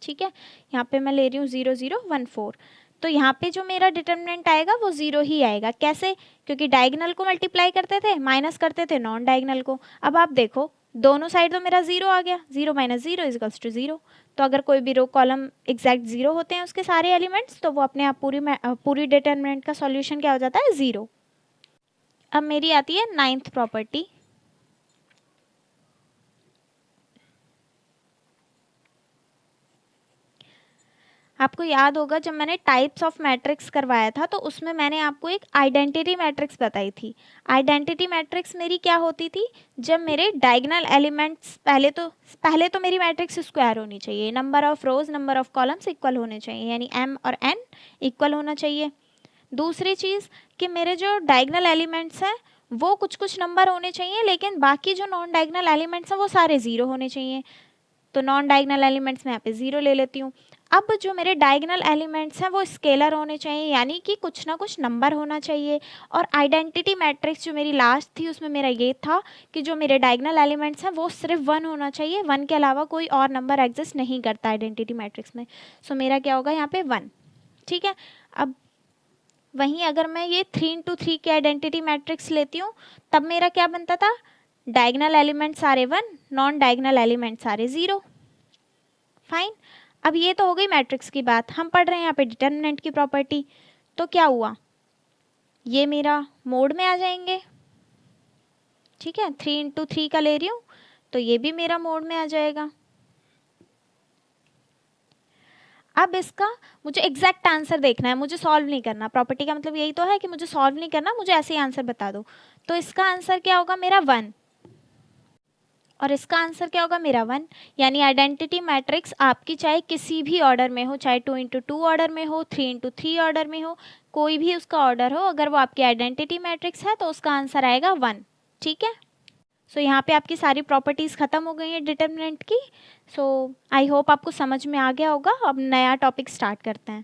ठीक है, यहाँ पे मैं ले रही हूँ 0 0 1 4, तो यहाँ पे जो मेरा डिटर्मिनेंट आएगा वो 0 ही आएगा। कैसे? क्योंकि डायगनल को मल्टीप्लाई करते थे, माइनस करते थे नॉन डायगनल को। अब आप देखो दोनों साइड तो मेरा 0 आ गया, 0 माइनस 0 इजकल्स टू 0। तो अगर कोई भी रो कॉलम एग्जैक्ट 0 होते हैं उसके सारे एलिमेंट्स, तो वो अपने आप पूरी डिटर्मिनेंट का सॉल्यूशन क्या हो जाता है? 0। अब मेरी आती है 9th प्रॉपर्टी। आपको याद होगा जब मैंने टाइप्स ऑफ मैट्रिक्स करवाया था तो उसमें मैंने आपको एक आइडेंटिटी मैट्रिक्स बताई थी। आइडेंटिटी मैट्रिक्स मेरी क्या होती थी? जब मेरे डायगोनल एलिमेंट्स पहले तो मेरी मैट्रिक्स स्क्वायर होनी चाहिए, number of rose number of columns equal होने चाहिए, यानी m और n इक्वल होना चाहिए। दूसरी चीज़ कि मेरे जो डायगोनल एलिमेंट्स हैं वो कुछ कुछ नंबर होने चाहिए, लेकिन बाकी जो नॉन डायगोनल एलिमेंट्स हैं वो सारे 0 होने चाहिए। तो नॉन डायगोनल एलिमेंट्स मैं यहाँ पे 0 ले लेती हूँ। अब जो मेरे डायगोनल एलिमेंट्स हैं वो स्केलर होने चाहिए, यानी कि कुछ ना कुछ नंबर होना चाहिए। और आइडेंटिटी मैट्रिक्स जो मेरी लास्ट थी उसमें मेरा ये था कि जो मेरे डायगोनल एलिमेंट्स हैं वो सिर्फ 1 होना चाहिए, 1 के अलावा कोई और नंबर एग्जिस्ट नहीं करता आइडेंटिटी मैट्रिक्स में। सो मेरा क्या होगा यहाँ पे 1, ठीक है। अब वहीं अगर मैं ये 3 इंटू 3 की आइडेंटिटी मैट्रिक्स लेती हूँ तब मेरा क्या बनता था? डायगोनल एलिमेंट सारे 1, नॉन डायगोनल एलिमेंट सारे 0। फाइन। अब ये तो हो गई मैट्रिक्स की बात, हम पढ़ रहे हैं यहाँ पे डिटर्मिनेंट की प्रॉपर्टी। तो क्या हुआ? ये मेरा मोड में आ जाएंगे, ठीक है, 3 इंटू 3 का ले रही हूँ तो ये भी मेरा मोड में आ जाएगा। अब इसका मुझे एग्जैक्ट आंसर देखना है, मुझे सॉल्व नहीं करना। प्रॉपर्टी का मतलब यही तो है कि मुझे सॉल्व नहीं करना, मुझे ऐसे ही आंसर बता दो। तो इसका आंसर क्या होगा? मेरा 1। और इसका आंसर क्या होगा? मेरा 1। यानी आइडेंटिटी मैट्रिक्स आपकी चाहे किसी भी ऑर्डर में हो, चाहे 2 इंटू 2 ऑर्डर में हो, 3 इंटू 3 ऑर्डर में हो, कोई भी उसका ऑर्डर हो, अगर वो आपकी आइडेंटिटी मैट्रिक्स है तो उसका आंसर आएगा 1, ठीक है। सो यहाँ पे आपकी सारी प्रॉपर्टीज़ ख़त्म हो गई हैं डिटर्मिनेंट की। सो आई होप आपको समझ में आ गया होगा। अब नया टॉपिक स्टार्ट करते हैं।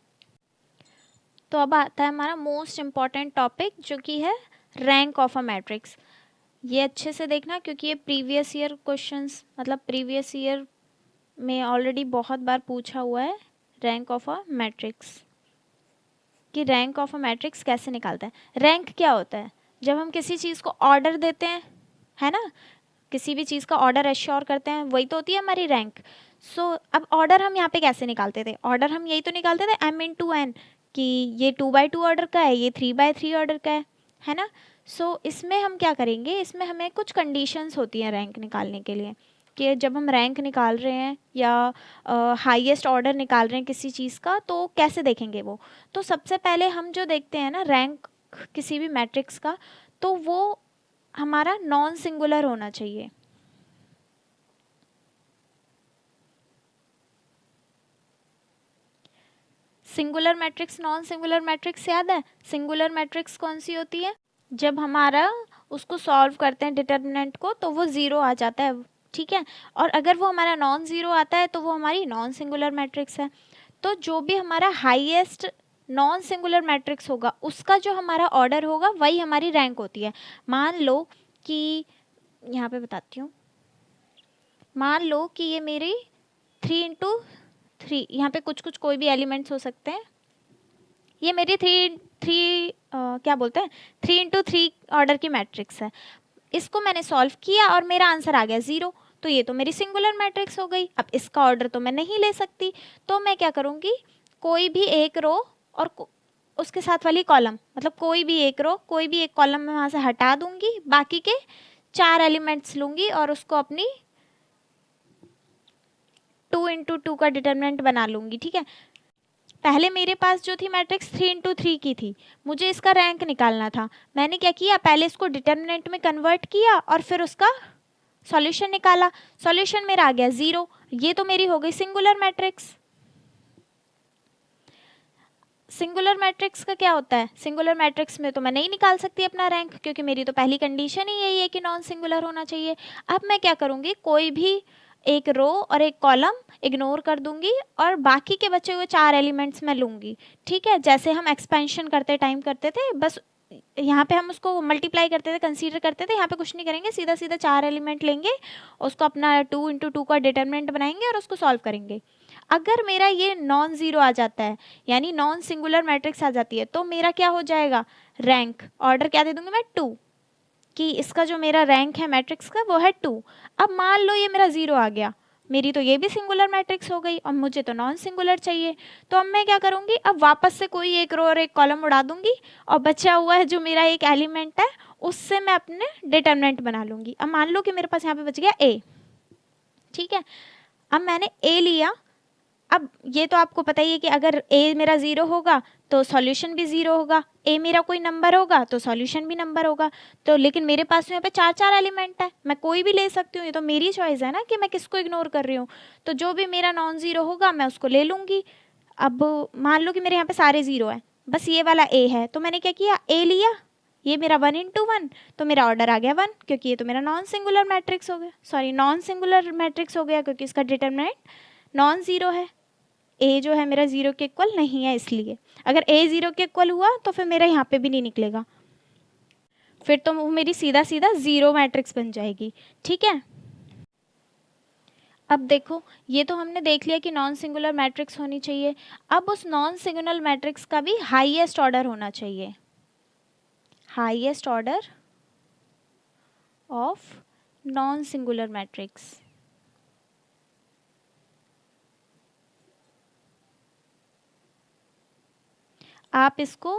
तो अब आता है हमारा मोस्ट इम्पॉर्टेंट टॉपिक जो कि है रैंक ऑफ अ मैट्रिक्स। ये अच्छे से देखना क्योंकि ये प्रीवियस ईयर क्वेश्चंस, मतलब प्रीवियस ईयर में ऑलरेडी बहुत बार पूछा हुआ है रैंक ऑफ अ मैट्रिक्स, कि रैंक ऑफ अ मैट्रिक्स कैसे निकालते हैं। रैंक क्या होता है? जब हम किसी चीज़ को ऑर्डर देते हैं, है ना, किसी भी चीज़ का ऑर्डर एश्योर करते हैं, वही तो होती है हमारी रैंक। सो अब ऑर्डर हम यहाँ पे कैसे निकालते थे? ऑर्डर हम यही तो निकालते थे m इंटू एन, कि ये 2/2 ऑर्डर का है, ये 3/3 ऑर्डर का है ना। सो इसमें हम क्या करेंगे, इसमें हमें कुछ कंडीशंस होती हैं रैंक निकालने के लिए, कि जब हम रैंक निकाल रहे हैं या हाईएस्ट ऑर्डर निकाल रहे हैं किसी चीज़ का, तो कैसे देखेंगे वो। तो सबसे पहले हम जो देखते हैं ना रैंक किसी भी मैट्रिक्स का, तो वो हमारा नॉन सिंगुलर होना चाहिए। Singular matrix, non singular matrix याद है? सिंगुलर मैट्रिक्स कौन सी होती है? जब हमारा उसको सॉल्व करते हैं डिटर्मिनेंट को तो वो 0 आ जाता है, ठीक है। और अगर वो हमारा नॉन ज़ीरो आता है तो वो हमारी नॉन सिंगुलर मैट्रिक्स है। तो जो भी हमारा हाईएस्ट नॉन सिंगुलर मैट्रिक्स होगा उसका जो हमारा ऑर्डर होगा वही हमारी रैंक होती है। मान लो कि यहाँ पे बताती हूँ, मान लो कि ये मेरी 3 इंटू 3, यहाँ पे कुछ कुछ कोई भी एलिमेंट्स हो सकते हैं, ये मेरी क्या बोलते हैं 3 इंटू 3 ऑर्डर की मैट्रिक्स है। इसको मैंने सॉल्व किया और मेरा आंसर आ गया 0, तो ये तो मेरी सिंगुलर मैट्रिक्स हो गई। अब इसका ऑर्डर तो मैं नहीं ले सकती, तो मैं क्या करूँगी, कोई भी एक रो और उसके साथ वाली कॉलम, मतलब कोई भी एक रो कोई भी एक कॉलम मैं वहाँ से हटा दूंगी, बाकी के 4 एलिमेंट्स लूँगी और उसको अपनी 2 इंटू 2 का डिटर्मिनेंट बना लूँगी, ठीक है। पहले मेरे पास जो थी मैट्रिक्स 3 इंटू 3 की थी, मुझे इसका रैंक निकालना था। मैंने क्या किया, पहले इसको डिटर्मिनेंट में कन्वर्ट किया और फिर उसका सॉल्यूशन निकाला। सॉल्यूशन मेरा आ गया 0, ये तो मेरी हो गई सिंगुलर मैट्रिक्स। सिंगुलर मैट्रिक्स का क्या होता है, सिंगुलर मैट्रिक्स में तो मैं नहीं निकाल सकती अपना रैंक, क्योंकि मेरी तो पहली कंडीशन ही यही है कि नॉन सिंगुलर होना चाहिए। अब मैं क्या करूँगी, कोई भी एक रो और एक कॉलम इग्नोर कर दूंगी और बाकी के बचे हुए 4 एलिमेंट्स मैं लूँगी, ठीक है। जैसे हम एक्सपेंशन करते टाइम करते थे, बस यहाँ पे हम उसको मल्टीप्लाई करते थे, कंसीडर करते थे, यहाँ पे कुछ नहीं करेंगे, सीधा सीधा 4 एलिमेंट लेंगे, उसको अपना 2 इंटू 2 का डिटर्मिनेंट बनाएंगे और उसको सॉल्व करेंगे। अगर मेरा ये नॉन ज़ीरो आ जाता है, यानी नॉन सिंगुलर मैट्रिक्स आ जाती है, तो मेरा क्या हो जाएगा, रैंक, ऑर्डर क्या दे दूंगी मैं, 2, कि इसका जो मेरा रैंक है मैट्रिक्स का वो है 2। अब मान लो ये मेरा 0 आ गया, मेरी तो ये भी सिंगुलर मैट्रिक्स हो गई और मुझे तो नॉन सिंगुलर चाहिए। तो अब मैं क्या करूँगी, अब वापस से कोई एक रो और एक कॉलम उड़ा दूंगी और बचा हुआ है जो मेरा एक एलिमेंट है उससे मैं अपने डिटर्मिनेंट बना लूँगी। अब मान लो कि मेरे पास यहाँ पे बच गया ए, ठीक है। अब मैंने ए लिया, अब ये तो आपको पता ही है कि अगर ए मेरा 0 होगा तो सॉल्यूशन भी 0 होगा, ए मेरा कोई नंबर होगा तो सॉल्यूशन भी नंबर होगा। तो लेकिन मेरे पास यहाँ पे 4 एलिमेंट है, मैं कोई भी ले सकती हूँ, ये तो मेरी चॉइस है ना कि मैं किसको इग्नोर कर रही हूँ। तो जो भी मेरा नॉन ज़ीरो होगा मैं उसको ले लूँगी। अब मान लो कि मेरे यहाँ पे सारे 0 हैं, बस ये वाला ए है, तो मैंने क्या किया, ए लिया, ये मेरा 1 इंटू 1, तो मेरा ऑर्डर आ गया 1, क्योंकि ये तो मेरा नॉन सिंगुलर मैट्रिक्स हो गया, सॉरी नॉन सिंगुलर मैट्रिक्स हो गया, क्योंकि इसका डिटर्मिनेंट नॉन ज़ीरो है। ए जो है मेरा 0 के इक्वल नहीं है, इसलिए अगर ए 0 के इक्वल हुआ तो फिर मेरा यहाँ पे भी नहीं निकलेगा, फिर तो वो मेरी सीधा सीधा 0 मैट्रिक्स बन जाएगी, ठीक है। अब देखो, ये तो हमने देख लिया कि नॉन सिंगुलर मैट्रिक्स होनी चाहिए। अब उस नॉन सिंगुलर मैट्रिक्स का भी हाईएस्ट ऑर्डर होना चाहिए, highest order of non singular matrix. आप इसको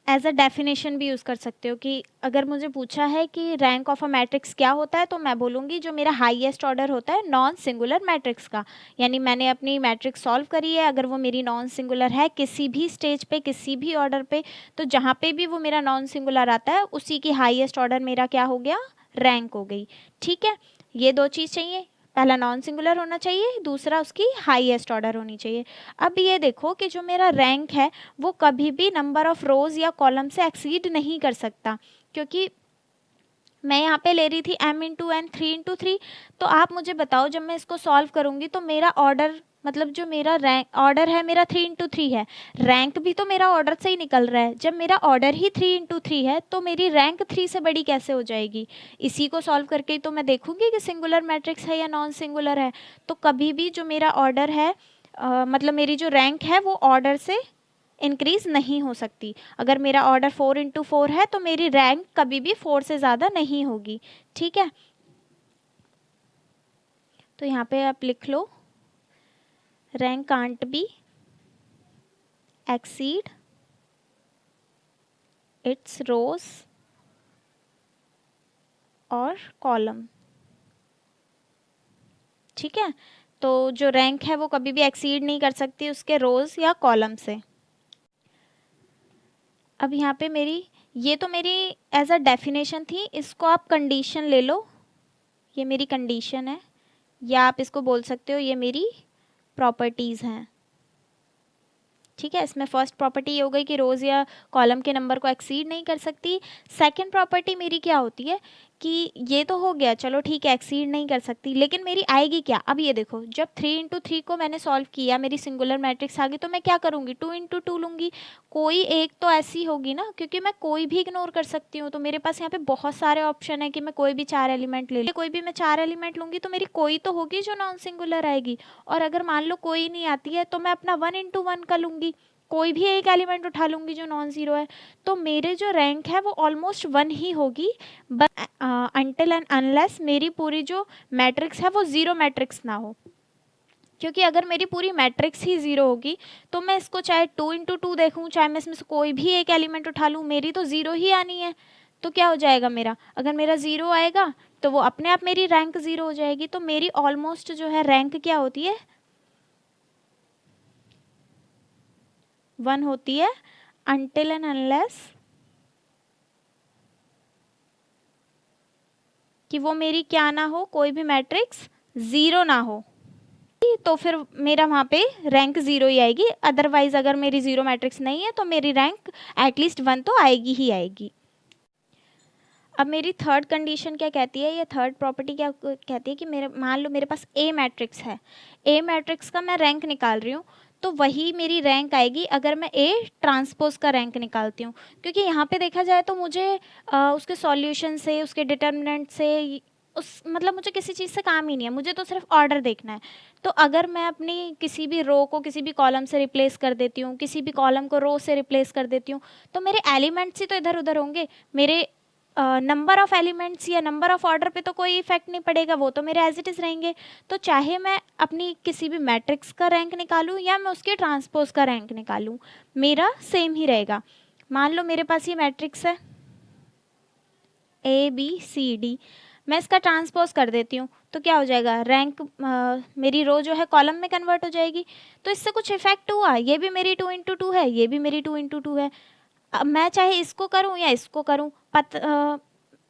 एज अ डेफिनेशन भी यूज़ कर सकते हो कि अगर मुझे पूछा है कि रैंक ऑफ अ मैट्रिक्स क्या होता है, तो मैं बोलूँगी जो मेरा हाईएस्ट ऑर्डर होता है नॉन सिंगुलर मैट्रिक्स का, यानी मैंने अपनी मैट्रिक्स सॉल्व करी है, अगर वो मेरी नॉन सिंगुलर है किसी भी स्टेज पे, किसी भी ऑर्डर पे, तो जहाँ पे भी वो मेरा नॉन सिंगुलर आता है उसी की हाईएस्ट ऑर्डर मेरा क्या हो गया, रैंक हो गई, ठीक है। ये दो चीज़ चाहिए, पहला नॉन सिंगुलर होना चाहिए, दूसरा उसकी हाईएस्ट ऑर्डर होनी चाहिए। अब ये देखो कि जो मेरा रैंक है वो कभी भी नंबर ऑफ रोज या कॉलम से एक्सीड नहीं कर सकता, क्योंकि मैं यहाँ पे ले रही थी m इंटू एन 3 इंटू 3। तो आप मुझे बताओ, जब मैं इसको सॉल्व करूँगी तो मेरा ऑर्डर, मतलब जो मेरा रैंक ऑर्डर है मेरा 3 इंटू 3 है, रैंक भी तो मेरा ऑर्डर से ही निकल रहा है। जब मेरा ऑर्डर ही 3 इंटू 3 है तो मेरी रैंक 3 से बड़ी कैसे हो जाएगी। इसी को सॉल्व करके ही तो मैं देखूंगी कि सिंगुलर मैट्रिक्स है या नॉन सिंगुलर है। तो कभी भी जो मेरा ऑर्डर है मतलब मेरी जो रैंक है वो ऑर्डर से इंक्रीज नहीं हो सकती। अगर मेरा ऑर्डर 4 इंटू 4 है तो मेरी रैंक कभी भी 4 से ज़्यादा नहीं होगी, ठीक है। तो यहाँ पे आप लिख लो, rank can't be exceed its rows और कॉलम, ठीक है। तो जो रैंक है वो कभी भी एक्सीड नहीं कर सकती उसके रोज या कॉलम से। अब यहाँ पे ये तो मेरी एज अ डेफिनेशन थी, इसको आप कंडीशन ले लो, ये मेरी कंडीशन है, या आप इसको बोल सकते हो ये मेरी प्रॉपर्टीज़ हैं, ठीक है। इसमें फर्स्ट प्रॉपर्टी ये हो गई कि रोज़ या कॉलम के नंबर को एक्सीड नहीं कर सकती। सेकंड प्रॉपर्टी मेरी क्या होती है कि ये तो हो गया, चलो ठीक है एक्सीड नहीं कर सकती, लेकिन मेरी आएगी क्या। अब ये देखो, जब 3 इंटू 3 को मैंने सॉल्व किया, मेरी सिंगुलर मैट्रिक्स आ गई, तो मैं क्या करूँगी, 2 इंटू 2 लूँगी। कोई एक तो ऐसी होगी ना, क्योंकि मैं कोई भी इग्नोर कर सकती हूँ, तो मेरे पास यहाँ पे बहुत सारे ऑप्शन है कि मैं कोई भी 4 एलिमेंट ले लूँ। कोई भी मैं 4 एलिमेंट लूँगी तो मेरी कोई तो होगी जो नॉन सिंगुलर आएगी। और अगर मान लो कोई नहीं आती है तो मैं अपना 1 इंटू 1 का लूँगी, कोई भी एक एलिमेंट उठा लूँगी जो नॉन ज़ीरो है। तो मेरे जो रैंक है वो ऑलमोस्ट 1 ही होगी, बट अनटिल एंड अनलेस मेरी पूरी जो मैट्रिक्स है वो ज़ीरो मैट्रिक्स ना हो। क्योंकि अगर मेरी पूरी मैट्रिक्स ही ज़ीरो होगी तो मैं इसको चाहे 2 इंटू 2 देखूँ, चाहे मैं इसमें से कोई भी एक एलिमेंट उठा लूँ, मेरी तो ज़ीरो ही आनी है। तो क्या हो जाएगा मेरा, अगर मेरा ज़ीरो आएगा तो वो अपने आप मेरी रैंक ज़ीरो हो जाएगी। तो मेरी ऑलमोस्ट जो है रैंक क्या होती है, 1 होती है, अनटिल एंड अनलेस कि वो मेरी क्या ना हो, कोई भी मैट्रिक्स ज़ीरो ना हो, तो फिर मेरा वहाँ पे रैंक ज़ीरो ही आएगी। अदरवाइज अगर मेरी ज़ीरो मैट्रिक्स नहीं है तो मेरी रैंक एटलीस्ट 1 तो आएगी ही आएगी। अब मेरी थर्ड कंडीशन क्या कहती है, ये थर्ड प्रॉपर्टी क्या कहती है कि मेरे मान लो मेरे पास ए मैट्रिक्स है, ए मैट्रिक्स का मैं रैंक निकाल रही हूँ, तो वही मेरी रैंक आएगी अगर मैं ए ट्रांसपोज का रैंक निकालती हूँ। क्योंकि यहाँ पे देखा जाए तो मुझे उसके सॉल्यूशन से, उसके डिटर्मिनेंट से, उस मतलब मुझे किसी चीज़ से काम ही नहीं है, मुझे तो सिर्फ ऑर्डर देखना है। तो अगर मैं अपनी किसी भी रो को किसी भी कॉलम से रिप्लेस कर देती हूँ, किसी भी कॉलम को रो से रिप्लेस कर देती हूँ, तो मेरे एलिमेंट्स ही तो इधर उधर होंगे। मेरे नंबर ऑफ एलिमेंट्स या नंबर ऑफ ऑर्डर पे तो कोई इफेक्ट नहीं पड़ेगा, वो तो मेरे एज इट इज़ रहेंगे। तो चाहे मैं अपनी किसी भी मैट्रिक्स का रैंक निकालूं या मैं उसके ट्रांसपोज का रैंक निकालूं, मेरा सेम ही रहेगा। मान लो मेरे पास ये मैट्रिक्स है ABCD, मैं इसका ट्रांसपोज कर देती हूँ तो क्या हो जाएगा, रैंक मेरी रो जो है कॉलम में कन्वर्ट हो जाएगी। तो इससे कुछ इफेक्ट हुआ, ये भी मेरी 2 × 2 है, ये भी मेरी 2 × 2 है। अब मैं चाहे इसको करूं या इसको करूं,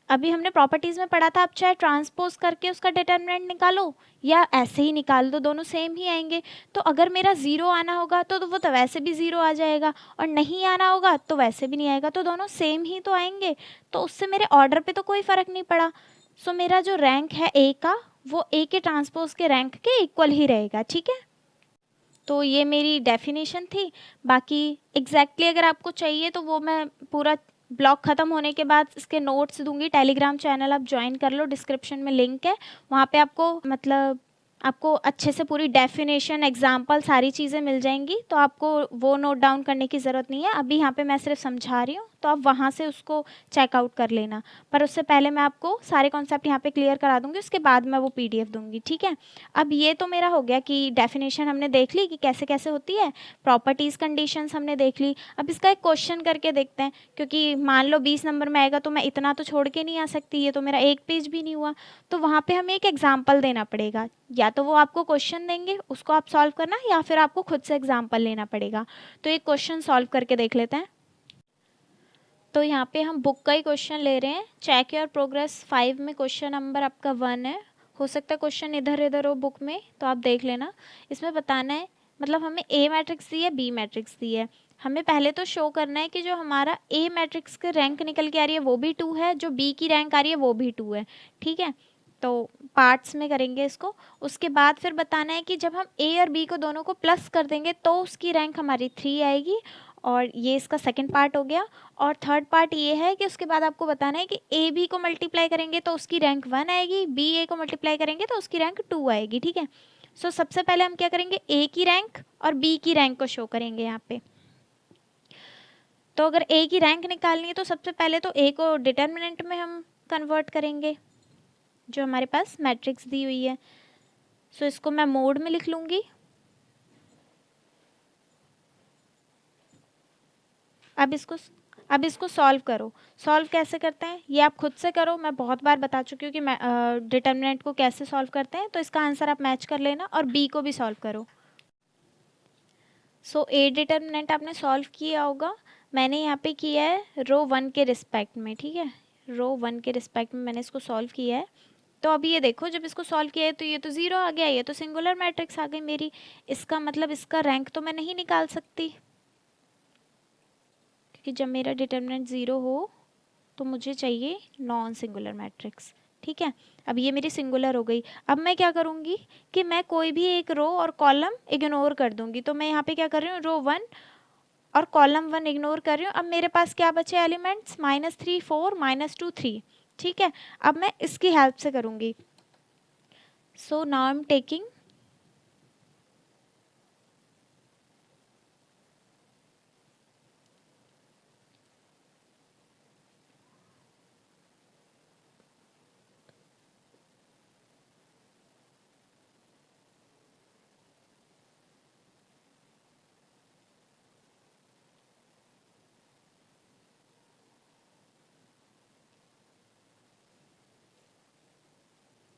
अभी हमने प्रॉपर्टीज में पढ़ा था, आप चाहे ट्रांसपोज करके उसका डिटर्मिनेंट निकालो या ऐसे ही निकाल दो, दोनों सेम ही आएंगे। तो अगर मेरा ज़ीरो आना होगा तो वो तो वैसे भी ज़ीरो आ जाएगा, और नहीं आना होगा तो वैसे भी नहीं आएगा, तो दोनों सेम ही तो आएंगे। तो उससे मेरे ऑर्डर पे तो कोई फ़र्क नहीं पड़ा। सो मेरा जो रैंक है ए का, वो ए के ट्रांसपोज के रैंक के इक्वल ही रहेगा। ठीक है, तो ये मेरी डेफिनेशन थी। बाकी एग्जैक्टली अगर आपको चाहिए तो वो मैं पूरा ब्लॉग ख़त्म होने के बाद इसके नोट्स दूंगी। टेलीग्राम चैनल आप ज्वाइन कर लो, डिस्क्रिप्शन में लिंक है, वहाँ पे आपको मतलब आपको अच्छे से पूरी डेफिनेशन, एग्जाम्पल, सारी चीज़ें मिल जाएंगी। तो आपको वो नोट डाउन करने की ज़रूरत नहीं है, अभी यहाँ पे मैं सिर्फ समझा रही हूँ, तो आप वहाँ से उसको चेकआउट कर लेना। पर उससे पहले मैं आपको सारे कॉन्सेप्ट यहाँ पे क्लियर करा दूंगी, उसके बाद मैं वो PDF दूंगी। ठीक है, अब ये तो मेरा हो गया कि डेफिनेशन हमने देख ली कि कैसे कैसे होती है, प्रॉपर्टीज़, कंडीशंस हमने देख ली। अब इसका एक क्वेश्चन करके देखते हैं, क्योंकि मान लो 20 नंबर में आएगा तो मैं इतना तो छोड़ के नहीं आ सकती, ये तो मेरा एक पेज भी नहीं हुआ। तो वहाँ पे हमें एक एग्जाम्पल देना पड़ेगा, या तो वो आपको क्वेश्चन देंगे उसको आप सॉल्व करना, या फिर आपको खुद से एग्जाम्पल लेना पड़ेगा। तो एक क्वेश्चन सॉल्व करके देख लेते हैं। तो यहाँ पे हम बुक का ही क्वेश्चन ले रहे हैं, चेक योर प्रोग्रेस 5 में क्वेश्चन नंबर आपका 1 है। हो सकता है क्वेश्चन इधर इधर हो बुक में, तो आप देख लेना। इसमें बताना है, मतलब हमें A मैट्रिक्स दी है, B मैट्रिक्स दी है, हमें पहले तो शो करना है कि जो हमारा A मैट्रिक्स की रैंक निकल के आ रही है वो भी 2 है, जो B की रैंक आ रही है वो भी 2 है। ठीक है, तो पार्ट्स में करेंगे इसको। उसके बाद फिर बताना है कि जब हम A और B को दोनों को प्लस कर देंगे तो उसकी रैंक हमारी 3 आएगी, और ये इसका सेकंड पार्ट हो गया। और थर्ड पार्ट ये है कि उसके बाद आपको बताना है कि ए बी को मल्टीप्लाई करेंगे तो उसकी रैंक 1 आएगी, बी ए को मल्टीप्लाई करेंगे तो उसकी रैंक 2 आएगी। ठीक है, सो सबसे पहले हम क्या करेंगे, ए की रैंक और बी की रैंक को शो करेंगे यहाँ पे। तो अगर ए की रैंक निकालनी है तो सबसे पहले तो ए को डिटर्मिनेंट में हम कन्वर्ट करेंगे जो हमारे पास मैट्रिक्स दी हुई है। सो इसको मैं मोड में लिख लूँगी। अब इसको सॉल्व करो। सॉल्व कैसे करते हैं ये आप खुद से करो, मैं बहुत बार बता चुकी हूँ कि मैं डिटर्मिनेंट को कैसे सॉल्व करते हैं। तो इसका आंसर आप मैच कर लेना और बी को भी सॉल्व करो। सो ए डिटर्मिनेंट आपने सॉल्व किया होगा, मैंने यहाँ पे किया है रो 1 के रिस्पेक्ट में। ठीक है, रो 1 के रिस्पेक्ट में मैंने इसको सॉल्व किया है। तो अभी ये देखो, जब इसको सॉल्व किया है तो ये तो 0 आ गया, ये तो सिंगुलर मैट्रिक्स आ गई मेरी। इसका मतलब इसका रैंक तो मैं नहीं निकाल सकती, कि जब मेरा डिटर्मिनेंट 0 हो तो मुझे चाहिए नॉन सिंगुलर मैट्रिक्स। ठीक है, अब ये मेरी सिंगुलर हो गई। अब मैं क्या करूँगी कि मैं कोई भी एक रो और कॉलम इग्नोर कर दूंगी। तो मैं यहाँ पे क्या कर रही हूँ, रो 1 और कॉलम 1 इग्नोर कर रही हूँ। अब मेरे पास क्या बचे एलिमेंट्स, -3 4 -2 3। ठीक है, अब मैं इसकी हेल्प से करूँगी। So now I am taking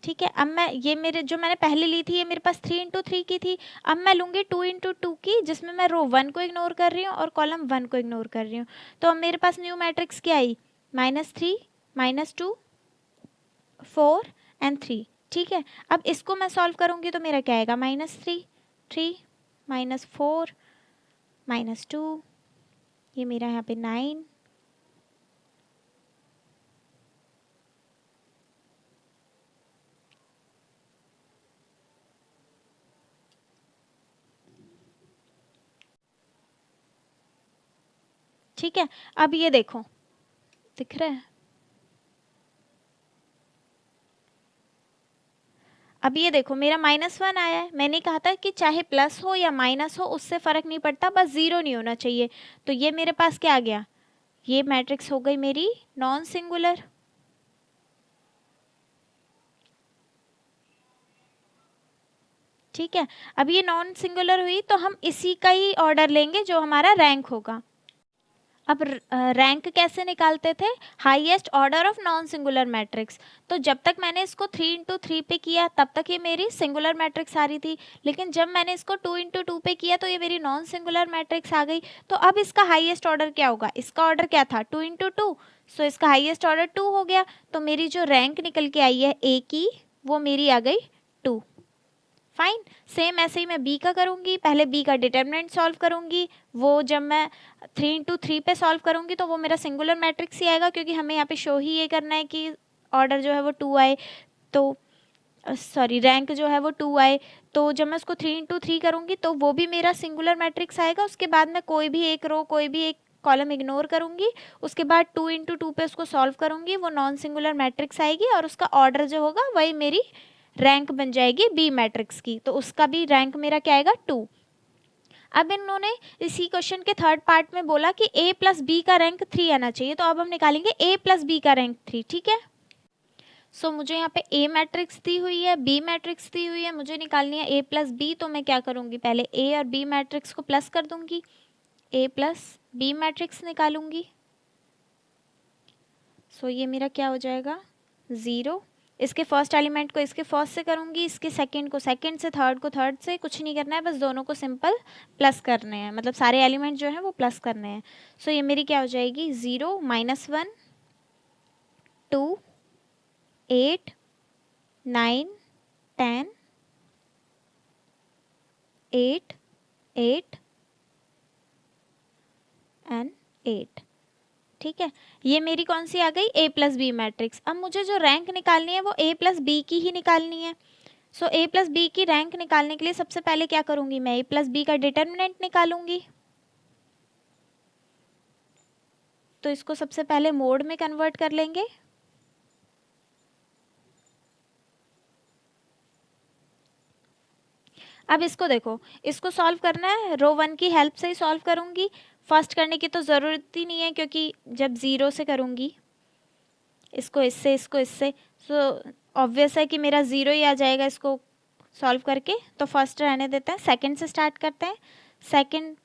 ठीक है, अब मैं ये मेरे जो मैंने पहले ली थी ये मेरे पास 3 × 3 की थी। अब मैं लूँगी 2 × 2 की, जिसमें मैं रो 1 को इग्नोर कर रही हूँ और कॉलम 1 को इग्नोर कर रही हूँ। तो अब मेरे पास न्यू मैट्रिक्स क्या आई, -3 -2 4 एंड 3। ठीक है, अब इसको मैं सॉल्व करूँगी तो मेरा क्या आएगा, -3 3 -4 -2, ये मेरा यहाँ पे 9। ठीक है, अब ये देखो, दिख रहा है? अब ये देखो मेरा -1 आया है। मैंने कहा था कि चाहे प्लस हो या माइनस हो उससे फ़र्क नहीं पड़ता, बस ज़ीरो नहीं होना चाहिए। तो ये मेरे पास क्या आ गया, ये मैट्रिक्स हो गई मेरी नॉन सिंगुलर। ठीक है, अब ये नॉन सिंगुलर हुई तो हम इसी का ही ऑर्डर लेंगे जो हमारा रैंक होगा। अब रैंक कैसे निकालते थे, highest order of non singular matrix. तो जब तक मैंने इसको 3 × 3 पे किया तब तक ये मेरी सिंगुलर मैट्रिक्स आ रही थी, लेकिन जब मैंने इसको 2 × 2 पे किया तो ये मेरी नॉन सिंगुलर मैट्रिक्स आ गई। तो अब इसका हाईएस्ट ऑर्डर क्या होगा, इसका ऑर्डर क्या था 2 × 2, सो इसका हाईएस्ट ऑर्डर 2 हो गया। तो मेरी जो रैंक निकल के आई है ए की, वो मेरी आ गई 2। फाइन, सेम ऐसे ही मैं बी का करूँगी। पहले बी का डिटर्मिनेंट सॉल्व करूँगी, वो जब मैं 3 × 3 पे सॉल्व करूँगी तो वो मेरा सिंगुलर मैट्रिक्स ही आएगा, क्योंकि हमें यहाँ पे शो ही ये करना है कि ऑर्डर जो है वो 2 आए, तो सॉरी रैंक जो है वो 2 आए। तो जब मैं उसको 3 × 3 करूँगी तो वो भी मेरा सिंगुलर मैट्रिक्स आएगा। उसके बाद मैं कोई भी एक रो, कोई भी एक कॉलम इग्नोर करूँगी, उसके बाद 2 × 2 पे उसको सॉल्व करूँगी, वो नॉन सिंगुलर मैट्रिक्स आएगी और उसका ऑर्डर जो होगा वही मेरी रैंक बन जाएगी बी मैट्रिक्स की। तो उसका भी रैंक मेरा क्या आएगा 2। अब इन्होंने इसी क्वेश्चन के थर्ड पार्ट में बोला कि a + b का रैंक 3 आना चाहिए, तो अब हम निकालेंगे a + b का रैंक 3। ठीक है, सो मुझे यहाँ पे a मैट्रिक्स दी हुई है, b मैट्रिक्स दी हुई है, मुझे निकालनी है a + b। तो मैं क्या करूँगी, पहले a और b मैट्रिक्स को प्लस कर दूंगी, a + b मैट्रिक्स निकालूंगी। सो ये मेरा क्या हो जाएगा 0। इसके फर्स्ट एलिमेंट को इसके फर्स्ट से करूँगी, इसके सेकंड को सेकंड से, थर्ड को थर्ड से, कुछ नहीं करना है, बस दोनों को सिंपल प्लस करने हैं, मतलब सारे एलिमेंट जो हैं वो प्लस करने हैं। सो ये मेरी क्या हो जाएगी 0 -1 2 8 9 10 8 8 एंड 8। ठीक है, ये मेरी कौन सी आ गई a + b मैट्रिक्स। अब मुझे जो रैंक निकालनी है वो a + b की ही निकालनी है। सो a + b की रैंक निकालने के लिए सबसे पहले क्या करूँगी, मैं a + b का डिटर्मिनेंट निकालूंगी। तो इसको सबसे पहले मोड में कन्वर्ट कर लेंगे। अब इसको देखो, इसको सॉल्व करना है, रो 1 की हेल्प से ही सॉल्व करूँगी। फर्स्ट करने की तो ज़रूरत ही नहीं है, क्योंकि जब 0 से करूँगी इसको इससे, सो ऑब्वियस है कि मेरा 0 ही आ जाएगा इसको सॉल्व करके। तो फर्स्ट रहने देते हैं, सेकंड से स्टार्ट करते हैं। सेकंड,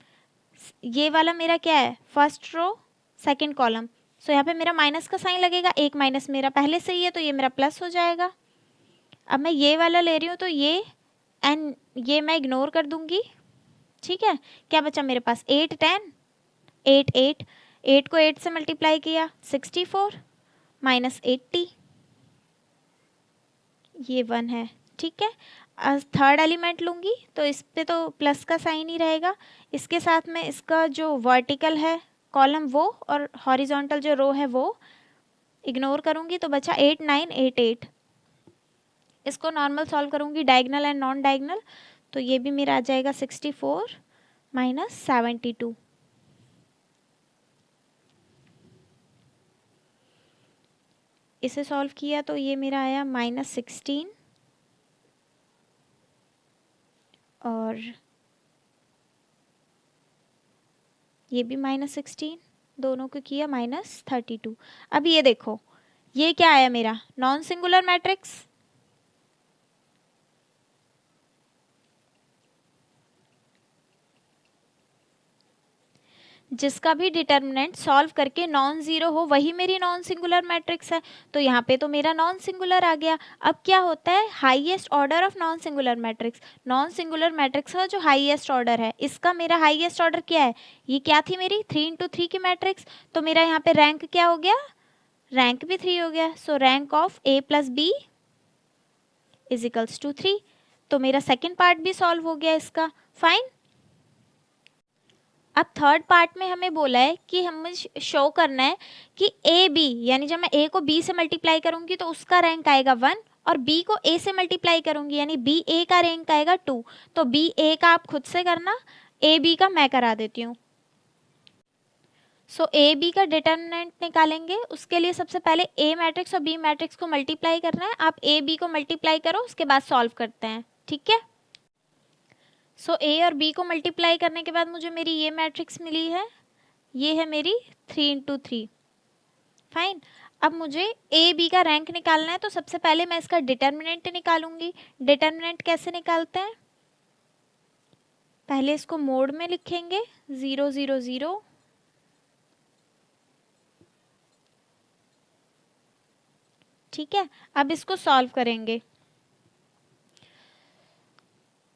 ये वाला मेरा क्या है, फर्स्ट रो सेकंड कॉलम। सो यहाँ पे मेरा माइनस का साइन लगेगा, एक माइनस मेरा पहले से ही है तो ये मेरा प्लस हो जाएगा। अब मैं ये वाला ले रही हूँ तो ये एंड ये मैं इग्नोर कर दूंगी। ठीक है, क्या बचा मेरे पास 8 10 8 8 8 को 8 से मल्टीप्लाई किया 64 -80, ये 1 है। ठीक है, थर्ड एलिमेंट लूँगी तो इस पे तो प्लस का साइन ही रहेगा, इसके साथ में इसका जो वर्टिकल है कॉलम वो और हॉरिजॉन्टल जो रो है वो इग्नोर करूँगी। तो बचा 8 9 8 8। इसको नॉर्मल सॉल्व करूँगी, डायगनल एंड नॉन डायगनल, तो ये भी मेरा आ जाएगा 64 -72। इसे सॉल्व किया तो ये मेरा आया -16 और ये भी -16, दोनों को किया -32। अब ये देखो, ये क्या आया मेरा नॉन सिंगुलर मैट्रिक्स। जिसका भी डिटर्मिनेंट सॉल्व करके नॉन ज़ीरो हो वही मेरी नॉन सिंगुलर मैट्रिक्स है। तो यहाँ पे तो मेरा नॉन सिंगुलर आ गया। अब क्या होता है, highest order of non singular matrix, non singular matrix का जो हाईएस्ट ऑर्डर है, इसका मेरा हाईएस्ट ऑर्डर क्या है, ये क्या थी मेरी 3 × 3 की मैट्रिक्स। तो मेरा यहाँ पे रैंक क्या हो गया, रैंक भी 3 हो गया। सो रैंक ऑफ a + b = 3। तो मेरा सेकेंड पार्ट भी सॉल्व हो गया इसका। फाइन, अब थर्ड पार्ट में हमें बोला है कि हमें शो करना है कि ए बी, यानी जब मैं ए को बी से मल्टीप्लाई करूंगी तो उसका रैंक आएगा 1 और बी को ए से मल्टीप्लाई करूंगी यानी बी ए का रैंक आएगा 2। तो बी ए का आप खुद से करना, ए बी का मैं करा देती हूँ। सो ए बी का डिटर्मिनेंट निकालेंगे, उसके लिए सबसे पहले ए मैट्रिक्स और बी मैट्रिक्स को मल्टीप्लाई करना है। आप ए बी को मल्टीप्लाई करो, उसके बाद सॉल्व करते हैं, ठीक है। सो ए और बी को मल्टीप्लाई करने के बाद मुझे मेरी ये मैट्रिक्स मिली है, ये है मेरी 3×3। फाइन। अब मुझे ए बी का रैंक निकालना है, तो सबसे पहले मैं इसका डिटर्मिनेंट निकालूंगी। डिटर्मिनेंट कैसे निकालते हैं, पहले इसको मोड में लिखेंगे 0 0 0, ठीक है। अब इसको सॉल्व करेंगे।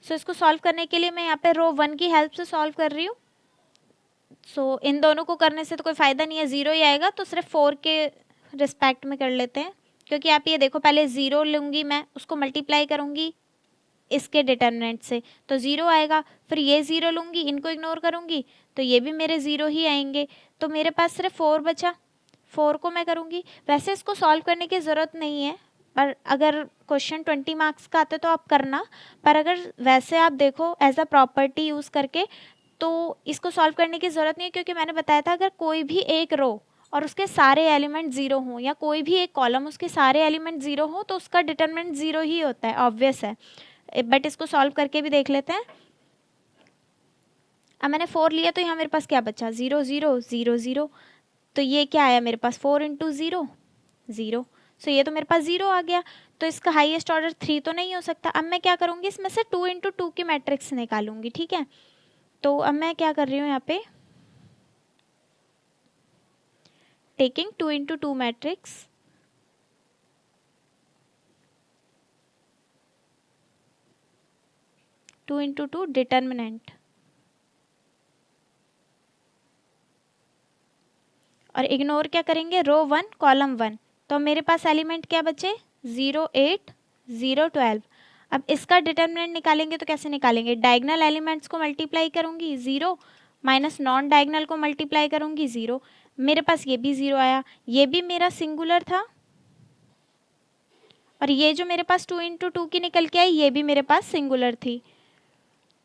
सो इसको सॉल्व करने के लिए मैं यहाँ पे रो 1 की हेल्प से सॉल्व कर रही हूँ। सो इन दोनों को करने से तो कोई फ़ायदा नहीं है, 0 ही आएगा, तो सिर्फ 4 के रिस्पेक्ट में कर लेते हैं। क्योंकि आप ये देखो, पहले 0 लूँगी मैं, उसको मल्टीप्लाई करूँगी इसके डिटर्मिनेंट से, तो 0 आएगा। फिर ये 0 लूँगी, इनको इग्नोर करूँगी, तो ये भी मेरे 0 ही आएंगे। तो मेरे पास सिर्फ 4 बचा, 4 को मैं करूँगी। वैसे इसको सॉल्व करने की ज़रूरत नहीं है, पर अगर क्वेश्चन 20 मार्क्स का आता है तो आप करना। पर अगर वैसे आप देखो एज अ प्रॉपर्टी यूज़ करके, तो इसको सॉल्व करने की ज़रूरत नहीं है। क्योंकि मैंने बताया था, अगर कोई भी एक रो और उसके सारे एलिमेंट 0 हों, या कोई भी एक कॉलम उसके सारे एलिमेंट 0 हो, तो उसका डिटरमिनेंट 0 ही होता है, ऑब्वियस है। बट इसको सॉल्व करके भी देख लेते हैं। अब मैंने 4 लिया, तो यहाँ मेरे पास क्या बचा, 0 0 0 0। तो ये क्या आया मेरे पास, 4 × 0 0। सो ये तो मेरे पास 0 आ गया। तो इसका हाईएस्ट ऑर्डर 3 तो नहीं हो सकता। अब मैं क्या करूँगी, इसमें से 2 × 2 की मैट्रिक्स निकालूंगी, ठीक है। तो अब मैं क्या कर रही हूँ यहाँ पे, taking 2 × 2 matrix, two into two determinant, और इग्नोर क्या करेंगे, रो 1 कॉलम 1। तो मेरे पास एलिमेंट क्या बचे, 0 8 0 12। अब इसका डिटर्मिनेंट निकालेंगे, तो कैसे निकालेंगे, डायगनल एलिमेंट्स को मल्टीप्लाई करूंगी 0, माइनस नॉन डायगनल को मल्टीप्लाई करूंगी 0। मेरे पास ये भी 0 आया, ये भी मेरा सिंगुलर था, और ये जो मेरे पास 2 × 2 की निकल के आई, ये भी मेरे पास सिंगुलर थी।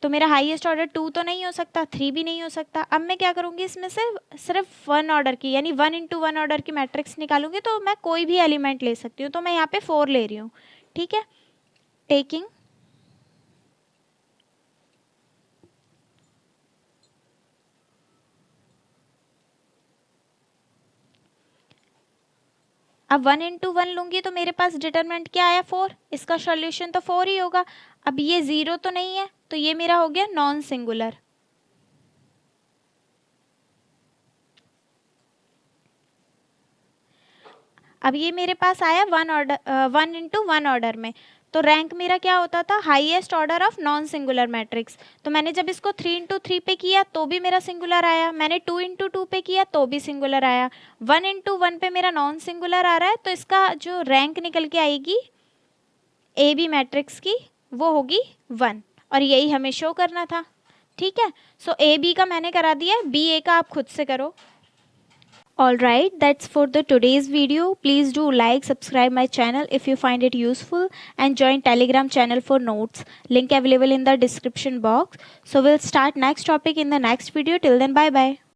तो मेरा हाईएस्ट ऑर्डर 2 तो नहीं हो सकता, 3 भी नहीं हो सकता। अब मैं क्या करूँगी, इसमें से सिर्फ 1 ऑर्डर की, यानी 1 × 1 ऑर्डर की मैट्रिक्स निकालूंगी। तो मैं कोई भी एलिमेंट ले सकती हूँ, तो मैं यहाँ पे 4 ले रही हूँ, ठीक है। टेकिंग अब 1 × 1 लूंगी, तो मेरे पास डिटरमिनेंट क्या आया, 4। इसका सॉल्यूशन तो 4 ही होगा। अब ये 0 तो नहीं है, तो ये मेरा हो गया नॉन सिंगुलर। अब ये मेरे पास आया 1 × 1 ऑर्डर में। तो रैंक मेरा क्या होता था, highest order of non singular matrix. तो मैंने जब इसको 3 × 3 पे किया, तो भी मेरा सिंगुलर आया। मैंने 2 × 2 पे किया, तो भी सिंगुलर आया। 1 × 1 पे मेरा नॉन सिंगुलर आ रहा है, तो इसका जो रैंक निकल के आएगी ए बी मैट्रिक्स की, वो होगी 1। और यही हमें शो करना था, ठीक है। सो ए बी का मैंने करा दिया, बी ए का आप खुद से करो। Alright, that's for the today's video. Please do like, subscribe my channel if you find it useful, and join Telegram channel for notes. Link available in the description box. So we'll start next topic in the next video. Till then, bye bye.